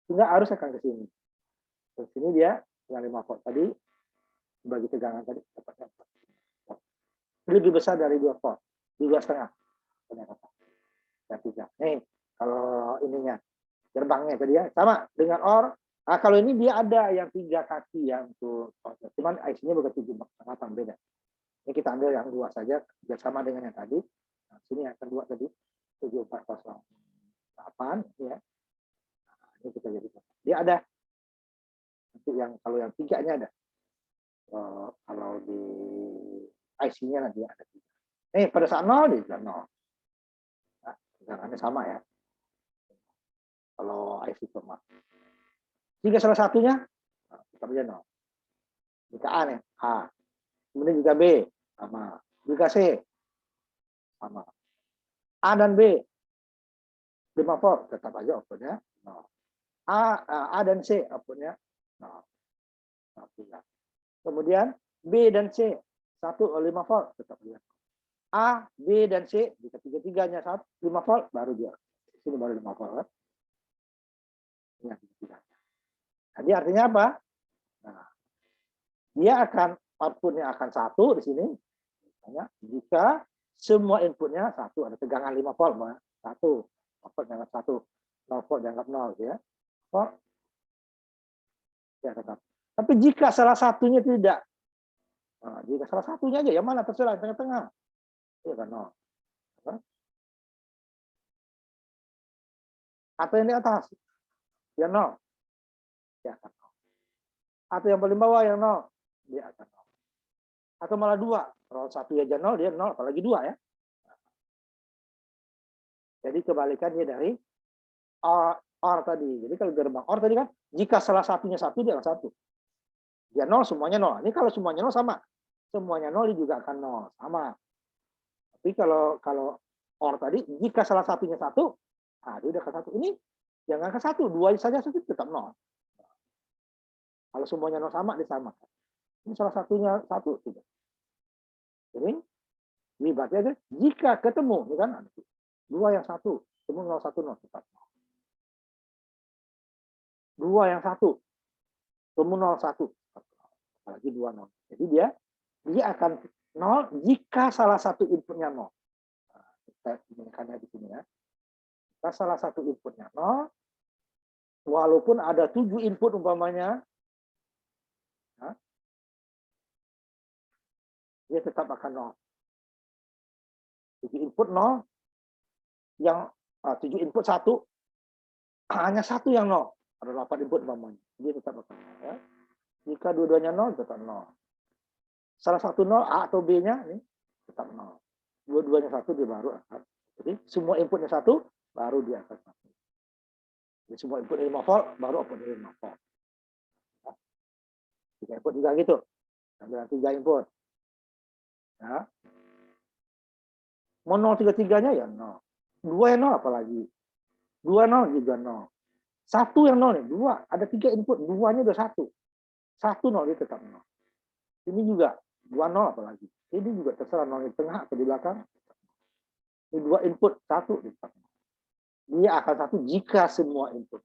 Sehingga arus akan ke sini. Ke sini dia dengan 5 volt tadi bagi tegangan tadi dapatnya 4. Lebih besar dari 2 volt, 2,5. Dan 3. Nih, kalau ininya gerbangnya tadi ya sama dengan OR Nah, kalau ini dia ada yang 3 kaki ya untuk cuman IC-nya bukan 748 beda. Ini kita ambil yang 2 saja bersama dengan yang tadi. Nah, sini yang kedua tadi 7408 ya. Nah, ini kita jadikan. Dia ada. Nanti yang kalau yang 3-nya ada. Kalau di IC-nya nanti ada 3. Pada saat 0 dia 0. Nah, jangannya sama ya. Kalau IC format. Jika salah satunya, kita aja 0. Jika A nih, A. Kemudian jika B, sama. Jika C, sama. A dan B, 5 volt, tetap aja outputnya 0. A dan C, outputnya 0. Kemudian B dan C, 5 volt, tetap aja. A, B, dan C, jika tiga-tiganya 5 volt, baru dia. Sini baru 5 volt. Kan? Ini tiga-tiganya. Jadi artinya apa? Nah, dia akan outputnya akan 1 di sini. Misalnya, jika semua inputnya 1, ada tegangan 5 volt, 1, output dianggap 1, 0 volt dianggap 0, ya. Volt, ya tetap. Tapi jika salah satunya tidak, nah, jika salah satunya aja, yang mana terserah, tengah-tengah, itu kan 0. Atau yang di atas, yang 0, dia akan 0. Atau yang paling bawah yang 0, dia akan 0. Atau malah 2, kalau 1 aja 0, dia 0, apalagi 2 ya. Jadi kebalikannya dari OR tadi. Jadi kalau gerbang OR tadi kan, jika salah satunya 1, dia akan 1. Dia 0, semuanya 0. Ini kalau semuanya 0 sama. Semuanya 0, dia juga akan 0. Sama. Tapi kalau OR tadi, jika salah satunya 1, nah dia udah ke 1. Ini jangan ke 1, 2 saja tetap 0. Kalau semuanya 0 sama, dia sama. Ini salah satunya 1, tidak. Jadi, ini berarti aja, jika ketemu, ini kan, 2 yang 1, ketemu 0, 1, 0, tetap 0. 2 yang 1, ketemu 0, 1, apalagi 2, 0. Jadi dia akan 0 jika salah satu inputnya 0. Nah, kita gunakannya di sini ya. Jika salah satu inputnya 0, walaupun ada 7 input umpamanya, nah, dia tetap akan 0. 7 input 0, yang 7 input 1, hanya 1 yang 0. Ada 8 input umpamanya, dia tetap akan 0. Ya. Jika dua-duanya 0, tetap 0. Salah satu 0, A atau B-nya, ini tetap 0. Dua-duanya 1, dia baru akan. Jadi semua inputnya 1, baru dia akan 1. Jadi semua input 5 volt, baru output 5 volt. Ya. 3 input juga gitu. Ambil 3 input. Ya. Mau 0 tiga-tiganya ya 0. 2 yang 0 apalagi. 2 0 juga 0. 1 yang 0 nih, 2. Ada 3 input, 2-nya udah 1. 1 0 dia tetap 0. Ini juga 2 0 apalagi. Ini juga terserah 0 di tengah atau di belakang. Ini 2 input, 1 tetap 0. Dia akan 1 jika semua input.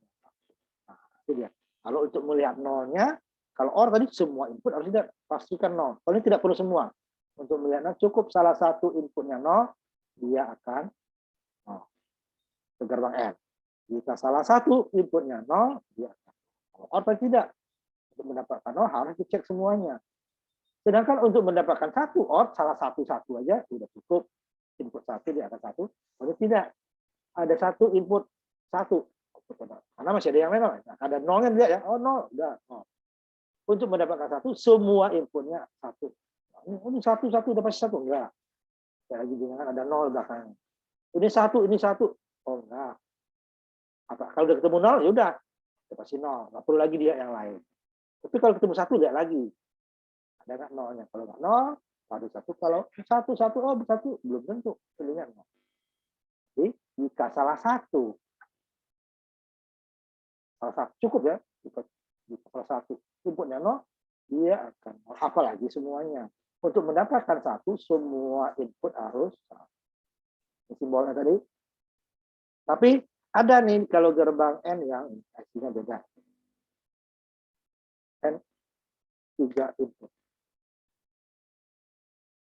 Nah, itu dia. Kalau untuk melihat 0-nya, kalau OR tadi semua input harus tidak pastikan 0. Kalau ini tidak perlu semua. Untuk melihat 0, cukup salah satu inputnya 0, dia akan 0. Ke gerbang N. Jika salah satu inputnya 0, dia akan 0. OR tadi tidak. Untuk mendapatkan 0 harus dicek semuanya. Sedangkan untuk mendapatkan 1 OR, salah satu aja sudah cukup. Input 1 dia akan 1. Kalau tidak, ada 1 input 1. Karena masih ada yang lain. Ada 0-nya dia ya. Oh 0, udah 0. Untuk mendapatkan 1, semua inputnya 1. Ini 1 udah pasti 1. Enggak. Saya lagi dengan ada 0 belakangnya. Ini 1. Oh enggak. Kalau udah ketemu 0, ya udah. Pasti 0. Nggak perlu lagi dia yang lain. Tapi kalau ketemu 1, lihat lagi. Ada nggak 0-nya? Kalau nggak 0, baru 1. Kalau 1, oh 1, belum tentu. Pilihnya 0. Jadi, jika salah satu cukup ya, jika salah satu inputnya 0, dia akan 0. Apalagi semuanya. Untuk mendapatkan 1, semua input harus 1. Simbolnya tadi. Tapi ada nih kalau gerbang N yang IC-nya beda. N 3 input.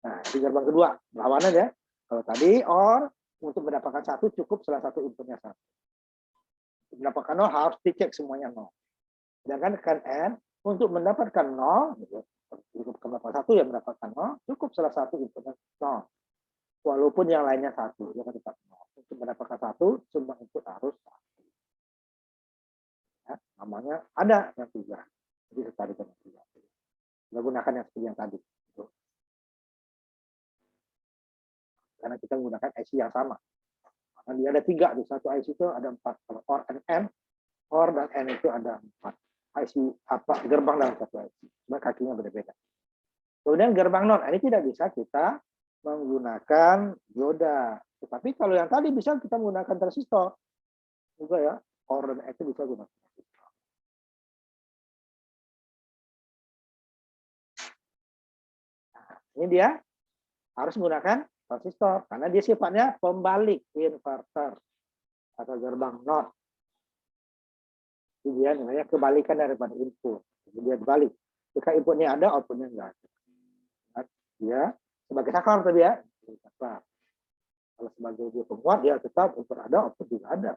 Nah, di gerbang kedua, lawannya ya. Kalau tadi OR, untuk mendapatkan 1 cukup salah satu inputnya 1. Untuk mendapatkan 0 harus dicek semuanya 0. Sedangkan kan N untuk mendapatkan 0, cukup mendapatkan 1 yang mendapatkan 0, cukup salah satu inputnya 0. Walaupun yang lainnya 1, dia akan tetap 0. Untuk mendapatkan 1, semua input harus 1. Ya, namanya ada yang 3. Jadi setari dengan 3. Kita gunakan yang seperti yang tadi. Karena kita menggunakan IC yang sama. Karena dia ada 3, di satu IC itu ada 4. Kalau OR dan N, OR dan N itu ada 4. IC apa gerbang dalam satu IC. Cuma kakinya berbeda. Kemudian gerbang non, ini tidak bisa kita menggunakan dioda. Tetapi kalau yang tadi bisa kita menggunakan transistor. Juga ya, OR dan N itu bisa gunakan transistor. Nah, ini dia harus menggunakan transistor karena dia sifatnya pembalik inverter atau gerbang non. Jadi dia namanya kebalikan daripada input. Jadi dia dibalik. Jika inputnya ada, outputnya enggak ada. Dia sebagai saklar tadi ya. Kalau sebagai dia penguat, dia tetap input ada, output juga ada.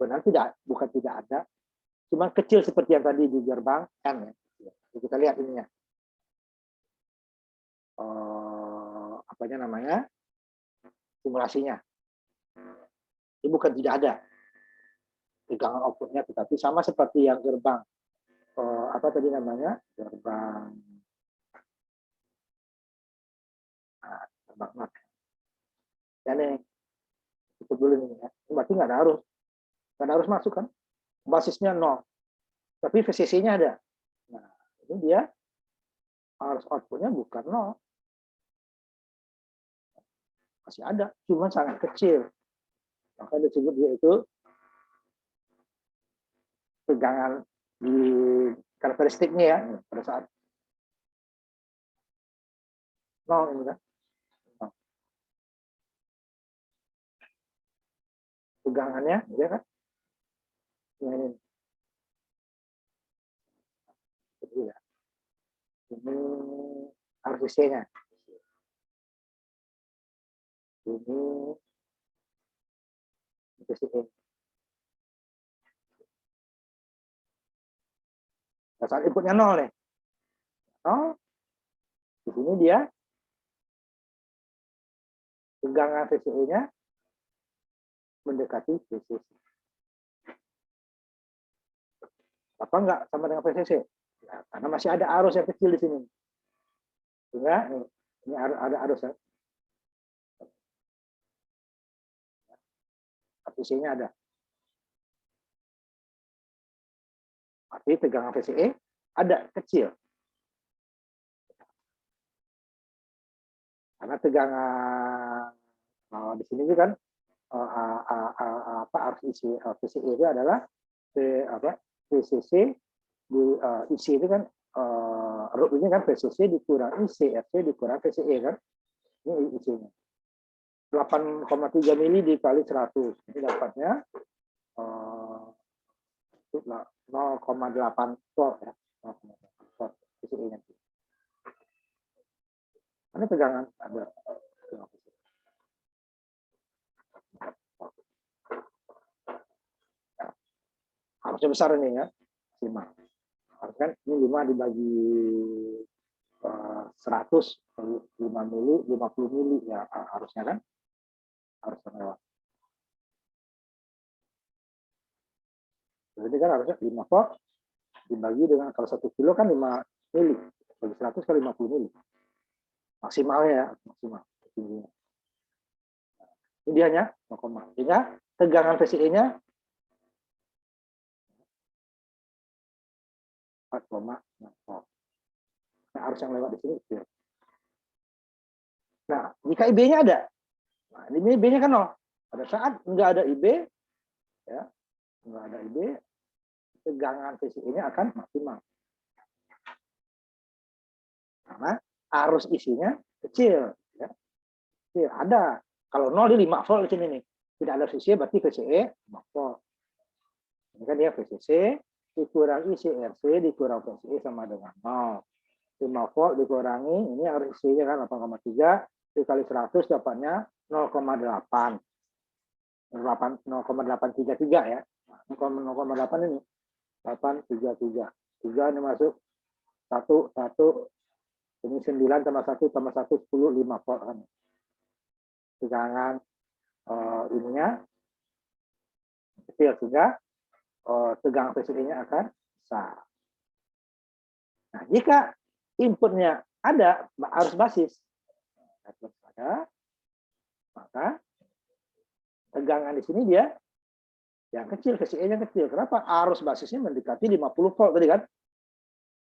Benar tidak, bukan tidak ada. Cuma kecil seperti yang tadi di gerbang N. Ya. Jadi kita lihat ininya. Apanya namanya? Simulasinya. Ini bukan tidak ada tegangan outputnya, tetapi sama seperti yang gerbang apa tadi namanya, gerbang not. Ya nih, cukup dulu nih ya. Berarti nggak ada arus masuk kan? Basisnya 0, tapi VCC-nya ada. Nah, ini dia arus outputnya bukan 0, masih ada, cuma sangat kecil. Maka disebut dia itu tegangan di karakteristiknya ya pada saat 0 ini kan. Tegangannya ya kan. Ini. Ini RCC-nya. Ini RCC. Saat inputnya 0 nih. 0. Di sini dia tegangan VCE-nya mendekati VCC. Apa enggak sama dengan VCC? Ya, karena masih ada arus yang kecil di sini. Sehingga ini ada arus ya. VCE-nya ada. Arti tegangan VCE ada kecil. Karena tegangan di sini kan arus isi VCE itu adalah VCC di IC itu kan root ini kan VCC dikurang IC, RC dikurang VCE kan. Ini IC-nya. 8,3 mili dikali 100. Ini dapatnya 0,8 volt ya. 0,8 volt VCE-nya. Ini tegangan ada. Harusnya besar ini ya. 5. Harusnya ini 5 dibagi 100, 5 mili, 50 mili ya harusnya kan. Harusnya lewat. Jadi kan harusnya 5 volt dibagi dengan kalau 1 kilo kan 5 mili. Bagi 100 kali 50 mili. Maksimalnya ya, maksimal. Tingginya. Ini dianya 0, sehingga tegangan VCE-nya 4,6 volt. Nah, arus yang lewat di sini kecil. Nah, jika IB-nya ada, nah ini IB-nya kan 0. Pada saat nggak ada IB, ya, nggak ada IB, tegangan VCE-nya akan maksimal. Karena arus isinya kecil. Ya. Kecil. Ada. Kalau 0 di 5 volt di sini nih. Tidak ada VCE, berarti VCE 5 volt. Ini kan dia VCC dikurang IC RC dikurang VCE sama dengan 0. 5 volt dikurangi, ini arus isinya kan 8,3 dikali 100 dapatnya 0,8. 0,833 ya. 0,8 ini. 833. 3 ini masuk 1, 1, ini 9 tambah 1 tambah 1, 10, 5 volt. Tegangan ininya kecil sehingga tegangan PCI-nya akan besar. Nah, jika inputnya ada arus basis, maka tegangan di sini dia yang kecil, PCI-nya kecil. Kenapa? Arus basisnya mendekati 50 volt tadi kan?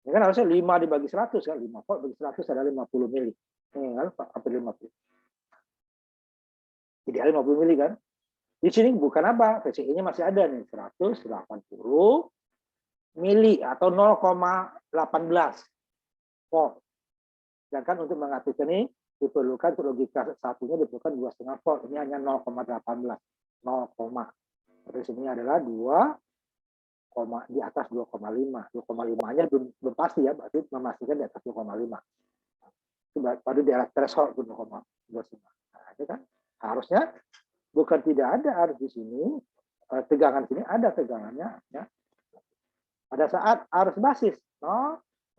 Ini kan harusnya 5 dibagi 100 kan? 5 volt bagi 100 adalah 50 mili. Ini kan hampir 50. Ideal 50 mili kan? Di sini bukan apa? PCI-nya masih ada nih, 180 mili atau 0,18 volt. Sedangkan untuk mengaktifkan ini diperlukan untuk logika satunya diperlukan 2,5 volt. Ini hanya 0,18. 0, terus ini adalah 2, di atas 2,5. 2,5-nya belum pasti ya, berarti memastikan di atas 2,5. Itu baru di atas threshold 2,25. Nah, itu kan harusnya bukan tidak ada arus di sini, tegangan sini ada tegangannya ya. Pada saat arus basis,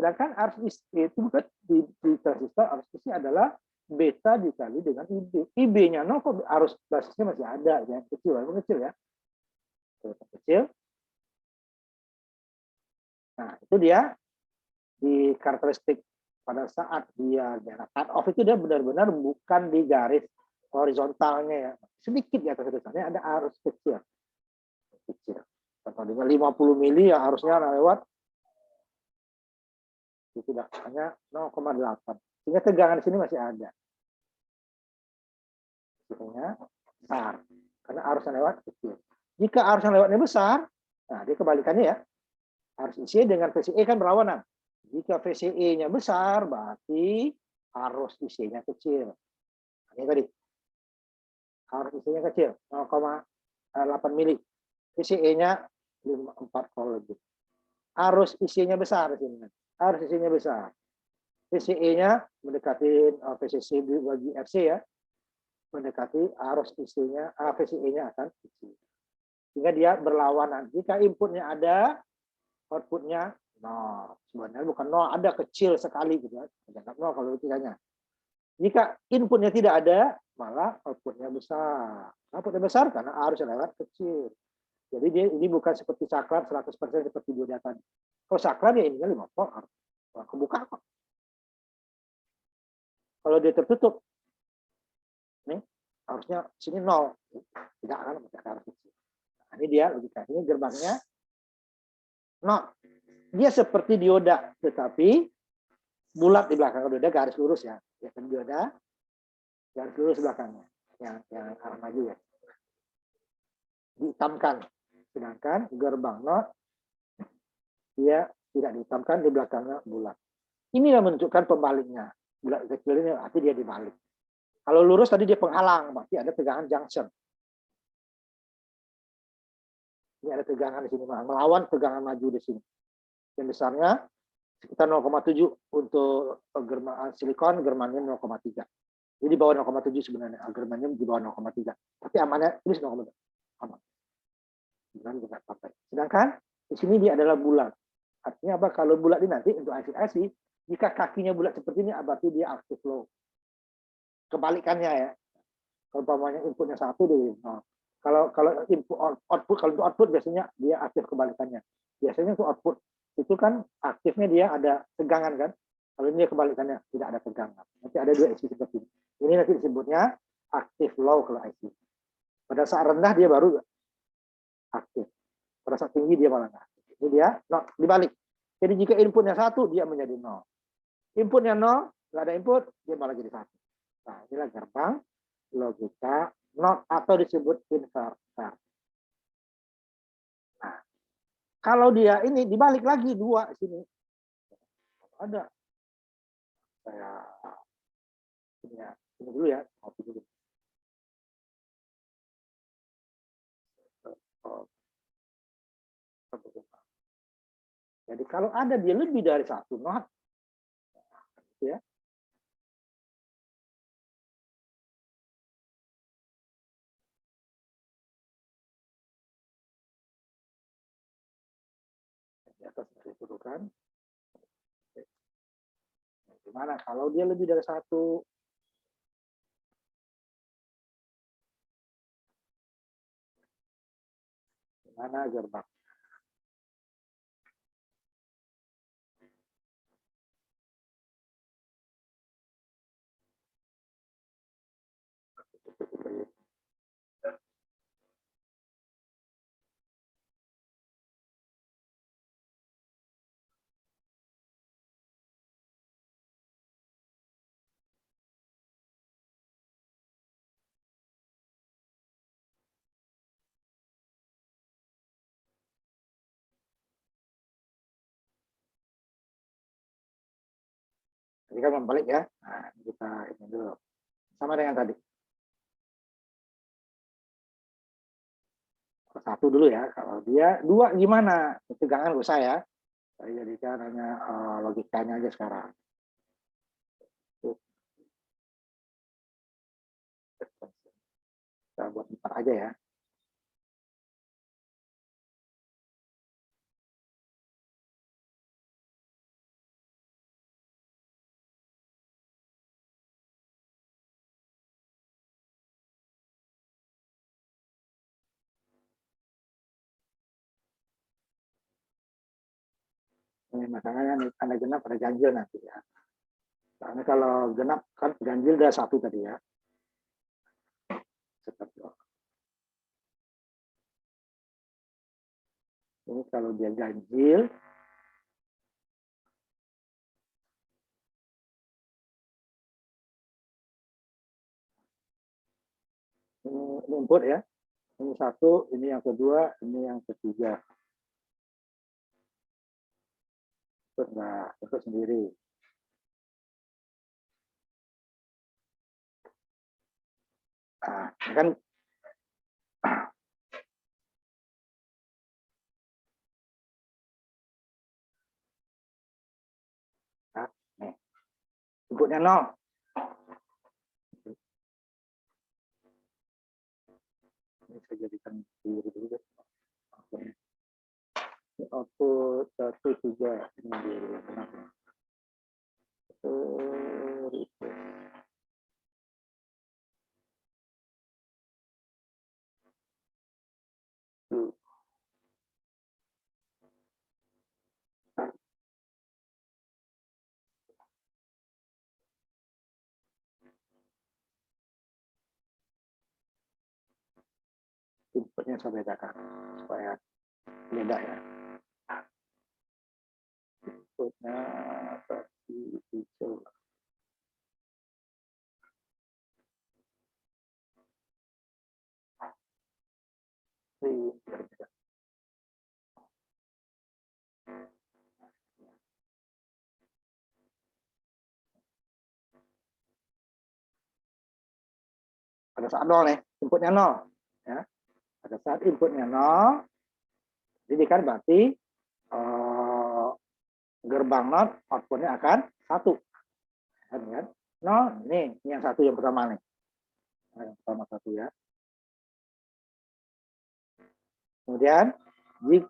sedangkan arus itu bukan di transistor, arus isi adalah beta dikali dengan IB. IB-nya 0, arus basisnya masih ada ya, kecil ya. Kecil. Nah, itu dia di karakteristik pada saat dia cut off itu dia benar-benar bukan di garis horizontalnya ya. Sedikit di atas horizontalnya ada arus kecil. Contohnya 50 mili yang harusnya lewat itu tidak hanya 0,8. Sehingga tegangan di sini masih ada. Sehingga besar. Karena arusnya lewat kecil. Jika arusnya lewatnya besar, nah dia kebalikannya ya. Arus IC dengan VCE kan berlawanan. Jika VCE-nya besar, berarti arus IC-nya kecil. Ini tadi. Arus IC-nya kecil, 0,8 mili. VCE-nya 4 volt lebih. Arus IC-nya besar. Arus IC-nya besar. VCE-nya mendekati VCC bagi RC ya. Mendekati arus IC-nya, VCE-nya akan kecil. Sehingga dia berlawanan. Jika inputnya ada, outputnya 0. Sebenarnya bukan 0, ada kecil sekali gitu kan. Jangan 0 kalau logikanya. Jika inputnya tidak ada, malah outputnya besar. Outputnya besar karena arusnya lewat kecil. Jadi dia ini bukan seperti saklar 100% seperti dua tadi. Kalau saklar ya ininya 5 volt, kebuka kok. Kalau dia tertutup, nih harusnya sini 0. Tidak kan, ada arus kecil. Nah, ini dia logika. Ini gerbangnya 0. Dia seperti dioda, tetapi bulat di belakang dioda, garis lurus ya. Ya kan dioda, garis lurus belakangnya. Yang arah maju ya. Dihitamkan. Sedangkan gerbang NOT dia tidak dihitamkan, di belakangnya bulat. Ini yang menunjukkan pembaliknya. Bulat kecil ini arti dia dibalik. Kalau lurus tadi dia penghalang, berarti ada tegangan junction. Ini ada tegangan di sini, melawan tegangan maju di sini. Yang besarnya sekitar 0,7 untuk silikon, germanium 0,3. Jadi di bawah 0,7 sebenarnya, germanium di bawah 0,3. Tapi amannya tulis 0,3. Aman. Sedangkan di sini dia adalah bulat. Artinya apa? Kalau bulat ini nanti untuk IC-IC, jika kakinya bulat seperti ini, berarti dia aktif low. Kebalikannya ya. Kalau umpamanya inputnya 1, kalau input output, kalau untuk output biasanya dia aktif kebalikannya. Biasanya untuk output itu kan aktifnya dia ada tegangan kan. Kalau ini kebalikannya tidak ada tegangan. Nanti ada dua IC seperti ini. Ini nanti disebutnya aktif low kalau IC. Pada saat rendah dia baru aktif. Pada saat tinggi dia malah nggak aktif. Ini dia dibalik. Jadi jika inputnya 1 dia menjadi 0. Inputnya 0, nggak ada input, dia malah jadi 1. Nah, inilah gerbang logika NOT atau disebut inverter. Nah, kalau dia ini dibalik lagi 2 sini. Ada. Saya ini dulu ya, kopi dulu. Jadi kalau ada dia lebih dari 1 NOT, ya, kan. Gimana kalau dia lebih dari 1? Gimana gerbang? Jadi kan membalik ya. Nah, kita ini dulu. Sama dengan tadi. 1 dulu ya. Kalau dia 2 gimana? Itu jangan usah ya. Saya jadikan hanya logikanya aja sekarang. Kita buat 4 aja ya. Ini masalahnya ada genap, ada ganjil nanti ya. Karena kalau genap kan ganjil udah 1 tadi ya. Ini kalau dia ganjil, ini input ya. Ini 1, ini yang kedua, ini yang ketiga. Input sendiri. Nah, kan nih, inputnya 0. Ini saya jadikan diri dulu. Ini output 1, 3. Ini diri. Inputnya saya bedakan supaya beda ya. Inputnya versi hijau. Pada saat 0 nih, inputnya 0 ya. Pada saat inputnya 0, jadi kan berarti gerbang not outputnya akan 1 kan, 0 nih, ini yang 1 yang pertama nih. Nah, yang pertama 1 ya. Kemudian jika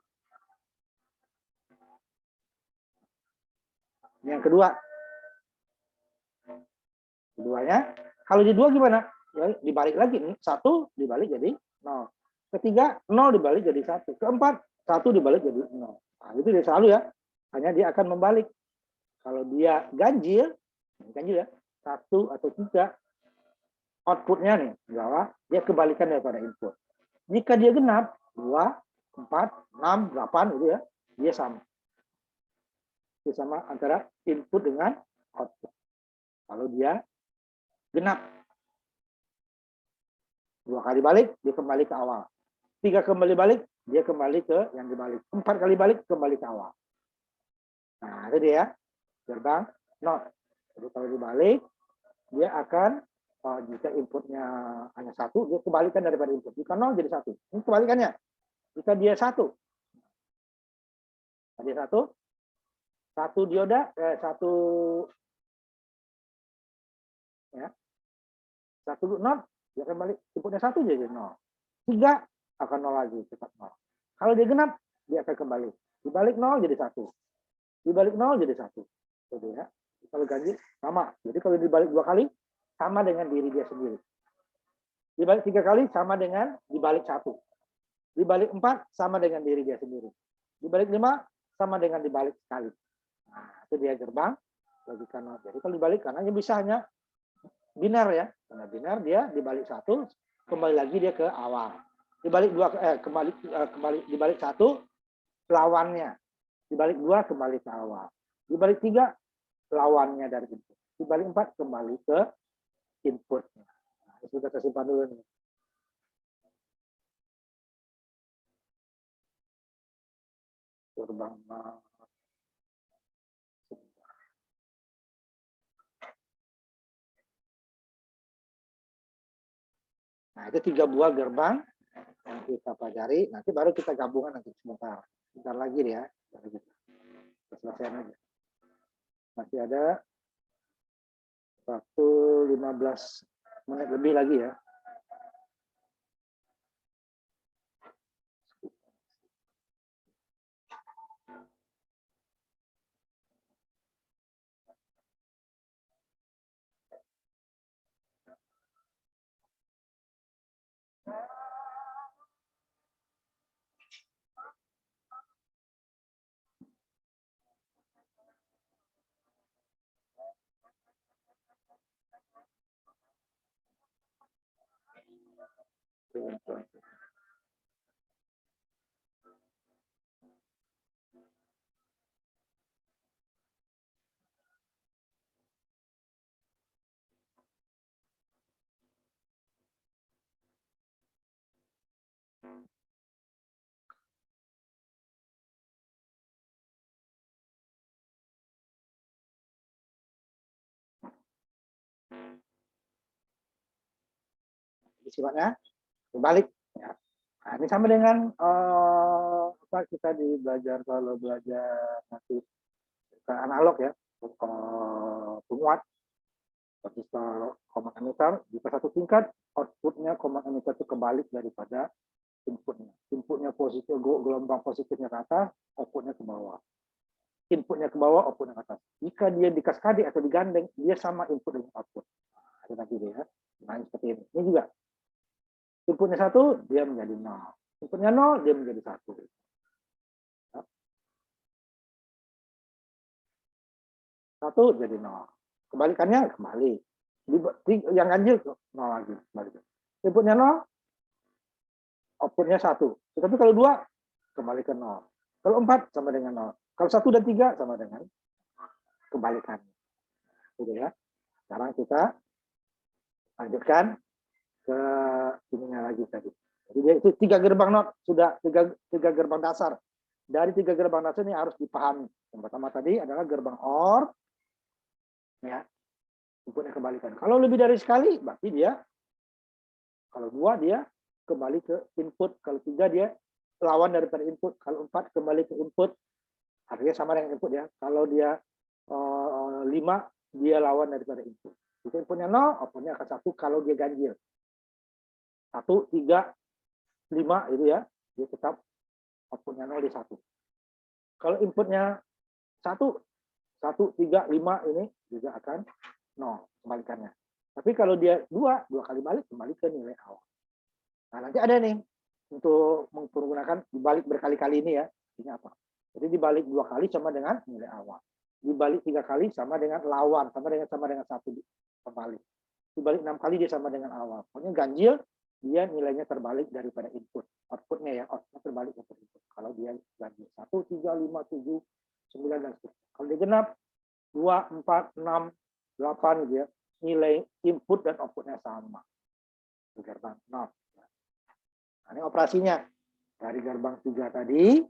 yang keduanya kalau di 2 gimana ya, dibalik lagi nih, 1 dibalik jadi 0, ketiga 0 dibalik jadi 1, keempat 1 dibalik jadi 0. Nah, itu dia selalu ya, hanya dia akan membalik. Kalau dia ganjil ya, 1 atau 3 outputnya nih bahwa dia kebalikan daripada input. Jika dia genap 2, 4, 6, 8 gitu ya, dia sama. Dia sama antara input dengan output. Kalau dia genap 2 kali balik, dia kembali ke awal. 3 kembali balik, dia kembali ke yang dibalik. 4 kali balik, kembali ke awal. Nah, itu dia gerbang not. Jadi kalau dibalik, dia akan jika inputnya hanya 1, dia kebalikan daripada input. Jika 0 jadi 1. Ini kebalikannya. Jika dia 1, dia 1 dioda, 1 ya, 1 not, dia akan balik inputnya 1 jadi 0. 3 akan 0 lagi, tetap 0. Kalau dia genap, dia akan kembali. Dibalik 0 jadi 1. Dibalik 0 jadi 1. Gitu ya. Kalau ganjil sama. Jadi kalau dibalik 2 kali sama dengan diri dia sendiri. Dibalik 3 kali sama dengan dibalik 1. Dibalik 4 sama dengan diri dia sendiri. Dibalik 5 sama dengan dibalik sekali. Nah, itu dia gerbang logika NOT. Jadi kalau dibalik karenanya bisa hanya binar ya. Karena binar dia dibalik 1 kembali lagi dia ke awal. Dibalik 2 kembali dibalik 1 lawannya. Dibalik 2 kembali ke awal. Dibalik 3 lawannya dari input. Dibalik 4 kembali ke inputnya. Nah, sudah saya simpan dulu nih. Gerbang nah, itu 3 buah gerbang yang kita pelajari. Nanti baru kita gabungan nanti sebentar. Sebentar lagi ya. Kita selesaikan aja. Masih ada waktu 15 menit lebih lagi ya. Sifatnya berbalik. Ya. Nah, ini sama dengan apa kita belajar kalau belajar nanti ke analog ya, penguat resistor command emitter jika satu tingkat outputnya command emitter itu kebalik daripada inputnya. Inputnya positif, gelombang positifnya ke atas, outputnya ke bawah. Inputnya ke bawah, outputnya ke atas. Jika dia dikaskade atau digandeng, dia sama input dengan output. Nah, itu nanti dia. Nah, seperti ini. Ini juga. Inputnya 1, dia menjadi 0. Inputnya 0, dia menjadi 1. Ya. 1 jadi 0. Kebalikannya kembali. Yang ganjil 0 lagi. Kembali. Inputnya 0, outputnya 1. Tetapi kalau 2, kembali ke 0. Kalau 4, sama dengan 0. Kalau 1 dan 3, sama dengan kebalikannya. Gitu ya. Sekarang kita lanjutkan ke ininya lagi tadi. Jadi dia itu 3 gerbang not, sudah 3 gerbang dasar. Dari 3 gerbang dasar ini harus dipahami. Yang pertama tadi adalah gerbang OR, ya, inputnya kebalikan. Kalau lebih dari sekali, berarti dia, kalau 2 dia kembali ke input, kalau 3 dia lawan daripada input, kalau 4 kembali ke input, artinya sama dengan input ya. Kalau dia 5, dia lawan daripada input. Itu inputnya 0, outputnya akan 1 kalau dia ganjil. 1, 3, 5 itu ya, dia tetap outputnya 0 di 1. Kalau inputnya 1, 1, 3, 5 ini juga akan 0, kebalikannya. Tapi kalau dia 2 kali balik, kembali ke nilai awal. Nah, nanti ada nih, untuk menggunakan dibalik berkali-kali ini ya, ini apa? Jadi dibalik 2 kali sama dengan nilai awal. Dibalik 3 kali sama dengan lawan, sama dengan 1 kembali. Dibalik 6 kali dia sama dengan awal. Pokoknya ganjil, dia nilainya terbalik daripada input. Outputnya ya, outputnya terbalik daripada input. Kalau dia ganjil 1, 3, 5, 7, 9, dan seterusnya. Kalau dia genap, 2, 4, 6, 8 gitu ya, nilai input dan outputnya sama. Di gerbang 0. Nah, ini operasinya. Dari gerbang 3 tadi,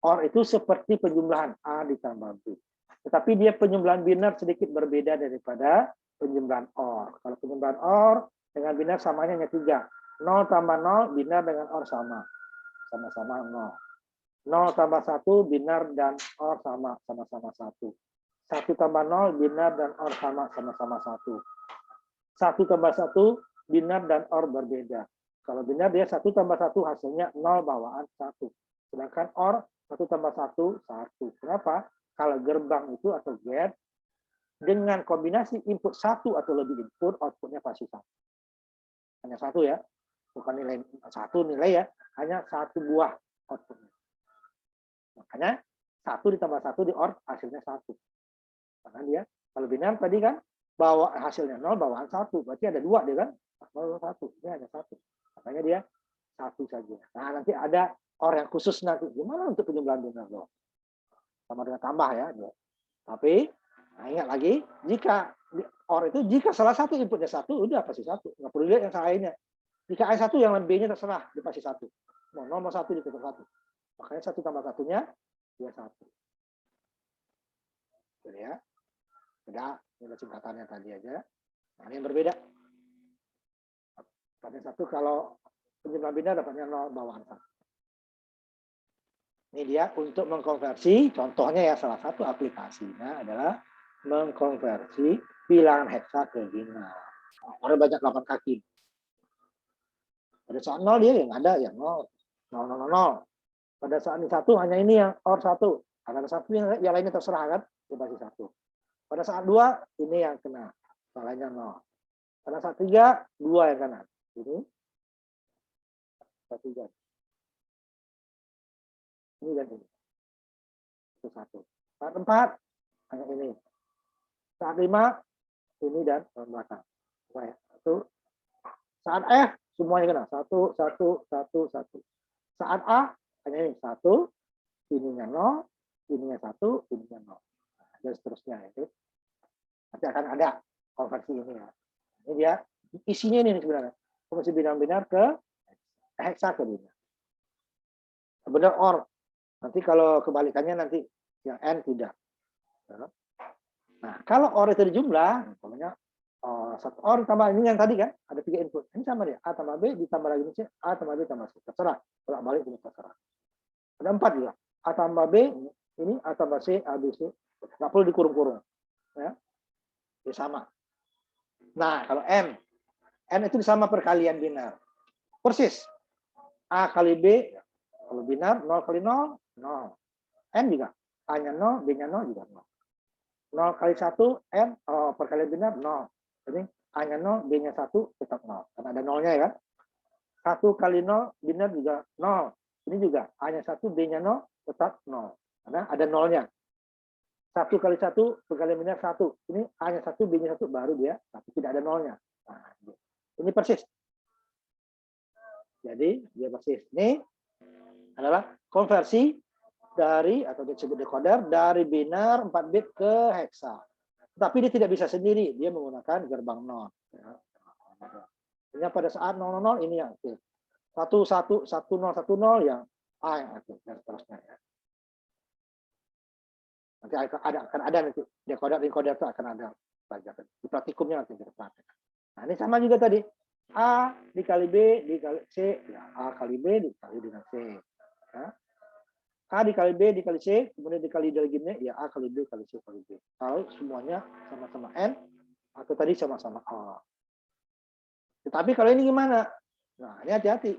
OR itu seperti penjumlahan A ditambah B. Tetapi dia penjumlahan binar sedikit berbeda daripada penjumlahan OR. Kalau penjumlahan OR dengan binar samanya hanya 3. 0 tambah 0, binar dengan OR sama. Sama-sama 0. 0 tambah 1, binar dan OR sama. Sama-sama 1. 1 tambah 0, binar dan OR sama. Sama-sama 1. 1 tambah 1, binar dan OR berbeda. Kalau binar dia 1 tambah 1 hasilnya 0 bawaan 1. Sedangkan OR 1 tambah 1, 1. Kenapa? kalau gerbang itu atau gate dengan kombinasi input satu atau lebih input, outputnya pasti satu. Hanya satu ya, bukan nilai satu nilai ya, hanya satu buah outputnya. Makanya satu ditambah satu di OR hasilnya satu. Karena dia kalau binar tadi kan bawa hasilnya 0 bawaan satu, berarti ada dua dia kan, 0 1, ini hanya satu. Makanya dia satu saja. Nah nanti ada OR yang khusus nanti gimana untuk penjumlahan binar loh. Sama dengan tambah ya. Tapi nah ingat lagi, jika OR itu jika salah satu inputnya satu, udah pasti satu. Nggak perlu lihat yang lainnya. Jika A1 yang B-nya terserah, dia pasti satu. Mau 0 mau 1 ditutup satu. Makanya satu tambah satunya dia satu. Jadi ya. Beda, ini singkatannya tadi aja. Nah, ini yang berbeda. Pada satu kalau penjumlahan binar dapatnya 0 bawaan 1. Ini dia untuk mengkonversi, contohnya ya salah satu aplikasinya adalah mengkonversi bilangan heksa ke binar. Orang banyak 8 kaki. Pada saat 0 dia yang ada yang 0, 0, 0, 0. Pada saat ini 1 hanya ini yang OR 1. Ada satu yang lainnya terserah kan, dia pasti 1. Pada saat 2 ini yang kena, salahnya 0. Pada saat 3 2 yang kena. Ini 1 3. Ini dan ini. Itu 1. Saat 4 hanya ini. Saat 5 ini dan belakang. Satu. Saat F semuanya kena. 1 1 1 1. Saat A hanya ini 1, ininya 0, ininya 1, ininya 0. Dan seterusnya itu. Nanti akan ada konversi ini ya. Ini dia isinya ini sebenarnya. Konversi binar-binar ke heksa ke binar. Benar OR. Nanti kalau kebalikannya nanti yang N tidak. Nah, kalau OR itu dijumlah, namanya satu OR tambah ini yang tadi kan, ada 3 input. Ini sama dia, A tambah B ditambah lagi C, A tambah B tambah C. Terserah. Bolak balik ini terserah. Ada 4 juga. A tambah B, ini A tambah C, A, B, C. Nggak perlu dikurung-kurung. Ya. Ini sama. Nah, kalau N itu sama perkalian binar. Persis. A kali B, kalau binar, 0 kali 0, 0. N juga. A-nya 0, B-nya 0 juga 0. 0 kali 1, N, perkalian binar, 0. Jadi A-nya 0, B-nya 1, tetap 0. Karena ada 0-nya ya kan. 1 kali 0, binar juga 0. Ini juga, A-nya 1, B-nya 0, tetap 0. Karena ada 0-nya. 1 kali 1, perkalian binar 1. Ini A-nya 1, B-nya 1, baru dia 1. Tidak ada 0-nya. Nah, ini persis. Jadi, dia persis. Ini adalah konversi dari, atau disebut decoder, dari binar 4 bit ke heksa. Tapi dia tidak bisa sendiri. Dia menggunakan gerbang NOR. Ini pada saat 000 ini yang aktif. 111010 yang A yang aktif. Dan seterusnya. Nanti akan ada nanti decoder encoder itu akan ada pelajaran di praktikumnya nanti kita. Nah ini sama juga tadi A dikali B dikali C, ya, A kali B dikali dengan C. Ya. A dikali B dikali C, kemudian dikali lagi gini, ya A kali B kali C kali B. Kalau semuanya sama-sama N atau tadi sama-sama A. Tetapi kalau ini gimana? Nah ini hati-hati.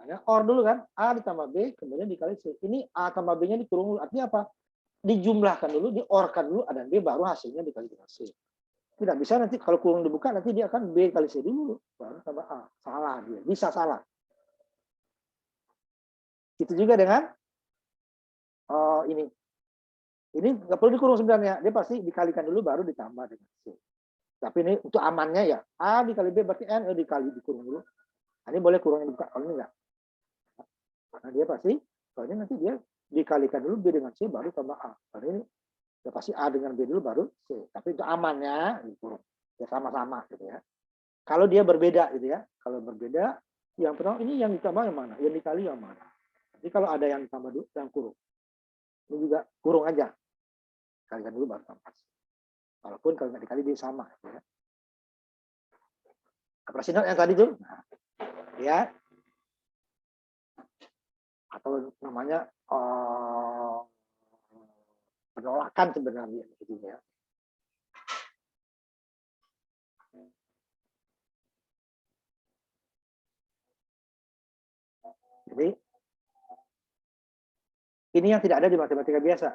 Hanya OR dulu kan, A ditambah B kemudian dikali C. Ini A tambah B-nya dikurung dulu. Artinya apa? Dijumlahkan dulu, diorkan dulu, ada B baru hasilnya dikali dengan C. Tidak bisa nanti kalau kurung dibuka nanti dia akan B kali C dulu baru tambah A. Salah dia, bisa salah. Itu juga dengan ini. Ini nggak perlu dikurung sebenarnya, dia pasti dikalikan dulu baru ditambah dengan C. Tapi ini untuk amannya ya A dikali B berarti N dikali dikurung dulu. Nah, ini boleh kurungnya dibuka, kalau ini enggak. Karena dia pasti kalau ini nanti dia dikalikan dulu B dengan C baru tambah A. Karena ini ya pasti A dengan B dulu baru C. Tapi itu amannya dikurung. Ya sama-sama gitu ya. Kalau dia berbeda gitu ya. Kalau berbeda, yang pertama ini yang ditambah yang mana? Yang dikali yang mana? Jadi kalau ada yang ditambah dulu, yang kurung. Ini juga kurung aja. Kalikan dulu baru tambah. Walaupun kalau nggak dikali dia sama. Gitu ya. Operasi not yang tadi tuh. Nah, ya. Atau namanya penolakan sebenarnya gitu ya. Jadi ini yang tidak ada di matematika biasa.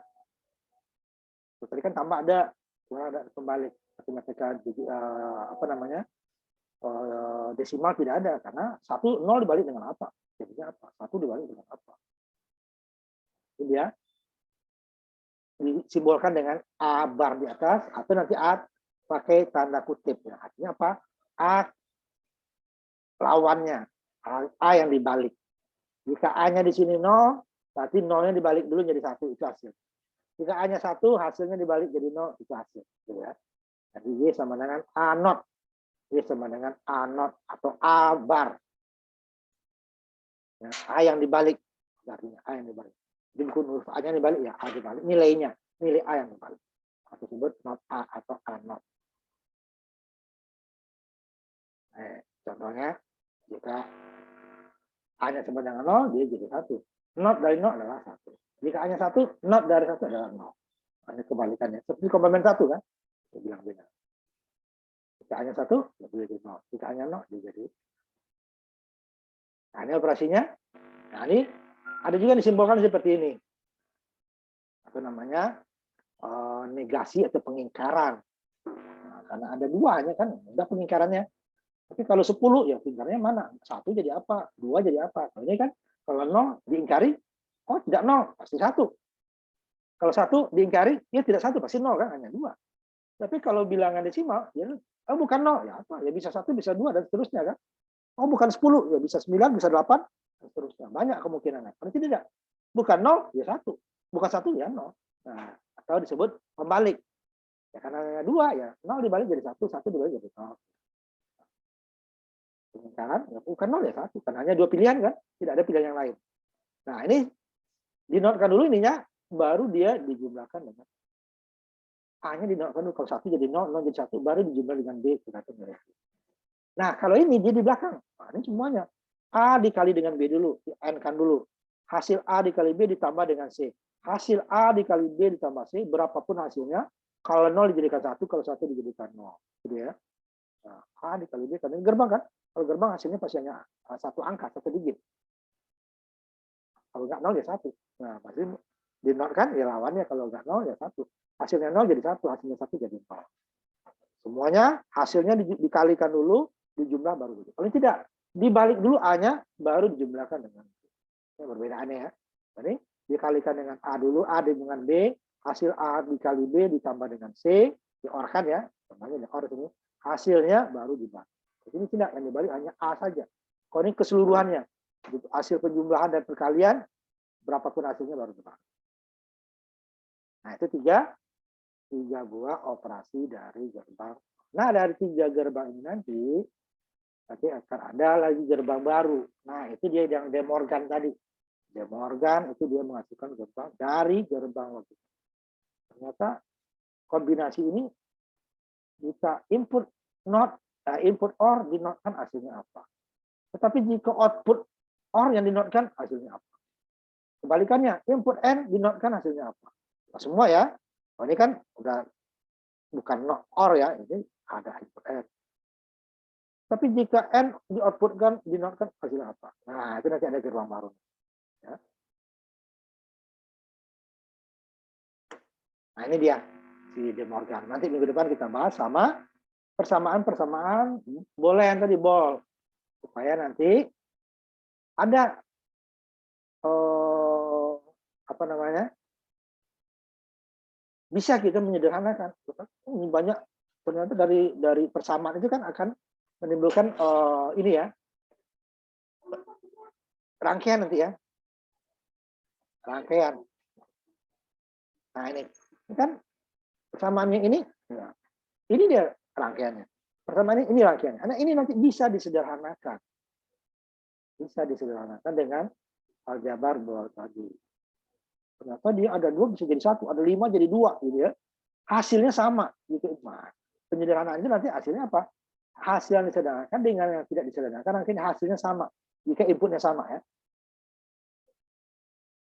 Tadi kan tambah ada, kemudian ada pembalik. Matematika apa namanya, desimal tidak ada karena 1 0 dibalik dengan apa? Jadinya apa? 1 dibalik dengan apa? Itu dia disimbolkan dengan A bar di atas atau nanti A pakai tanda kutip ya. Artinya apa? A lawannya, A yang dibalik. Jika A-nya di sini 0, berarti 0-nya dibalik dulu jadi 1, itu hasil. Jika A-nya 1, hasilnya dibalik jadi 0, itu hasil. Gitu ya. Jadi Y sama dengan A not. Y sama dengan A not atau A bar. Ya, A yang dibalik. Artinya A yang dibalik. Jadi bukan huruf A yang dibalik, ya A dibalik. Nilainya, nilai A yang dibalik. Atau disebut not A atau A not. Contohnya, jika A-nya sama dengan 0, dia jadi 1. Not dari 0 adalah 1. Jika A-nya 1, not dari 1 adalah 0. Hanya kebalikannya. Seperti komplement 1 kan? Dia bilang benar. Jika A-nya 1, dia jadi 0. Jika A-nya 0, dia jadi. Nah, ini operasinya. Nah, ini ada juga disimbolkan seperti ini. Apa namanya? Negasi atau pengingkaran. Nah, karena ada 2 hanya kan, udah pengingkarannya. Tapi kalau 10 ya pingkarnya mana? 1 jadi apa? 2 jadi apa? Nah, ini kan kalau 0 diingkari, oh tidak 0, pasti 1. Kalau 1 diingkari, ya tidak 1, pasti 0 kan, hanya 2. Tapi kalau bilangan desimal, ya oh bukan 0, ya apa? Ya bisa 1, bisa 2 dan seterusnya kan. Oh bukan 10, ya bisa 9, bisa 8 dan seterusnya. Banyak kemungkinan. Kalau tidak, bukan 0, ya 1. Bukan 1 ya 0. Nah, atau disebut pembalik. Ya karena 2 ya 0 dibalik jadi 1, 1 dibalik jadi 0. Pengingkaran, ya bukan 0 ya 1, kan hanya 2 pilihan kan, tidak ada pilihan yang lain. Nah ini dinotkan dulu ininya, baru dia dijumlahkan dengan A-nya dinotkan dulu, kalau 1 jadi 0, 0 jadi 1, baru dijumlah dengan B. Nah kalau ini dia di belakang, nah, ini semuanya A dikali dengan B dulu, N-kan dulu. Hasil A dikali B ditambah dengan C. Hasil A dikali B ditambah C, berapapun hasilnya, kalau 0 dijadikan 1, kalau 1 dijadikan 0. Gitu ya. Nah, A dikali B, karena ini gerbang kan, kalau gerbang hasilnya pasti hanya 1 angka, 1 digit. Kalau nggak 0 ya 1. Nah, pasti dinotkan ya lawannya, kalau nggak 0 ya 1. Hasilnya 0 jadi 1, hasilnya 1 jadi 0. Semuanya hasilnya dikalikan dulu, dijumlah baru dulu. Kalau tidak, dibalik dulu A-nya, baru dijumlahkan dengan B. Ini perbedaannya ya. Jadi dikalikan dengan A dulu, A dengan B, hasil A dikali B ditambah dengan C, diorkan ya, namanya dior ini. Hasilnya baru dibalik. Ini tidak, yang dibalik hanya A saja. Kalau ini keseluruhannya, hasil penjumlahan dan perkalian, berapapun hasilnya baru dibalik. Nah itu tiga buah operasi dari gerbang. Nah dari 3 gerbang ini nanti akan ada lagi gerbang baru. Nah itu dia yang De Morgan tadi. De Morgan itu dia menghasilkan gerbang dari gerbang logika. Ternyata kombinasi ini jika input OR dinotkan hasilnya apa. Tetapi jika output OR yang dinotkan hasilnya apa. Kebalikannya, input N dinotkan hasilnya apa. Nah, semua ya. Oh, ini kan udah bukan not OR ya, ini ada input N. Tapi jika N di outputkan dinotkan hasilnya apa. Nah, itu nanti ada gerbang baru. Ya. Nah, ini dia si De Morgan. Nanti minggu depan kita bahas sama persamaan boleh yang tadi bol, supaya nanti ada apa namanya, bisa kita menyederhanakan. Ini banyak ternyata dari persamaan itu kan akan menimbulkan ini ya, rangkaian nanti ya, rangkaian. Nah ini kan persamaan yang ini dia rangkaiannya. Persamaan ini rangkaiannya. Nah ini nanti bisa disederhanakan. Bisa disederhanakan dengan aljabar bol tadi. Ternyata dia ada 2 bisa jadi 1, ada 5 jadi 2 gitu ya. Hasilnya sama gitu. Nah, penyederhanaan itu nanti hasilnya apa? Hasil yang disederhanakan dengan yang tidak disederhanakan nanti hasilnya sama jika inputnya sama ya.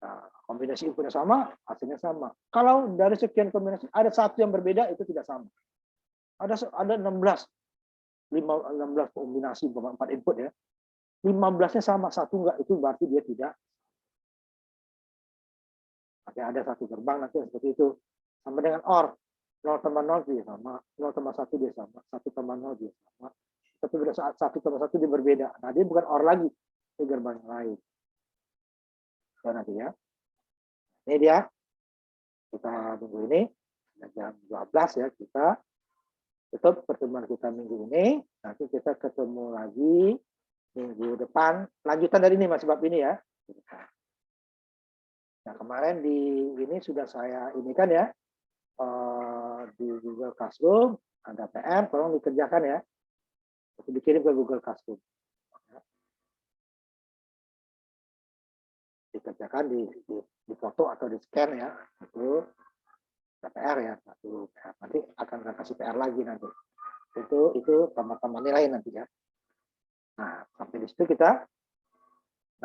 Nah, kombinasi inputnya sama, hasilnya sama. Kalau dari sekian kombinasi ada 1 yang berbeda, itu tidak sama. Ada 16 kombinasi 4 input ya. 15-nya sama, 1 enggak, itu berarti dia tidak. Ada 1 gerbang nanti seperti itu. sama dengan OR. 0 tambah 0 dia sama, 0 tambah 1 dia sama, 1 tambah 0 dia sama. Tapi pada saat 1 tambah 1 dia berbeda. Nah, dia bukan OR lagi, itu gerbang yang lain. Ya, nanti ya. Ini dia, kita minggu ini, jam 12 ya, kita tutup pertemuan kita minggu ini. Nanti kita ketemu lagi minggu depan. Lanjutan dari ini Mas bab ini ya. Nah, kemarin di ini sudah saya ini kan ya, di Google Classroom ada PR, tolong dikerjakan ya. Itu dikirim ke Google Classroom. Dikerjakan di foto atau di scan ya. Itu PR ya, satu PR. Nanti akan saya kasih PR lagi nanti. Itu tambah-tambah nilai nanti ya. Nah, sampai di situ kita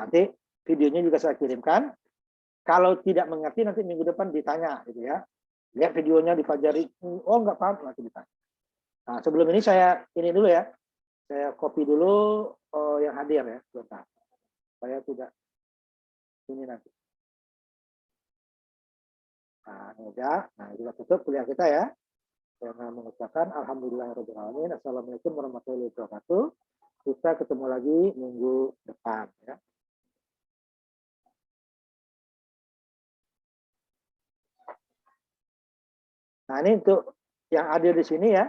nanti videonya juga saya kirimkan. Kalau tidak mengerti nanti minggu depan ditanya gitu ya. Lihat videonya dipelajari, oh nggak paham nanti ditanya. Nah, sebelum ini saya ini dulu ya. Saya copy dulu yang hadir ya, sebentar. Saya tidak ini nanti. Nah, ini udah. Nah, kita tutup kuliah kita ya. Saya mengucapkan alhamdulillahirabbil alamin. Assalamualaikum warahmatullahi wabarakatuh. Kita ketemu lagi minggu depan ya. Nah, ini untuk yang hadir di sini ya.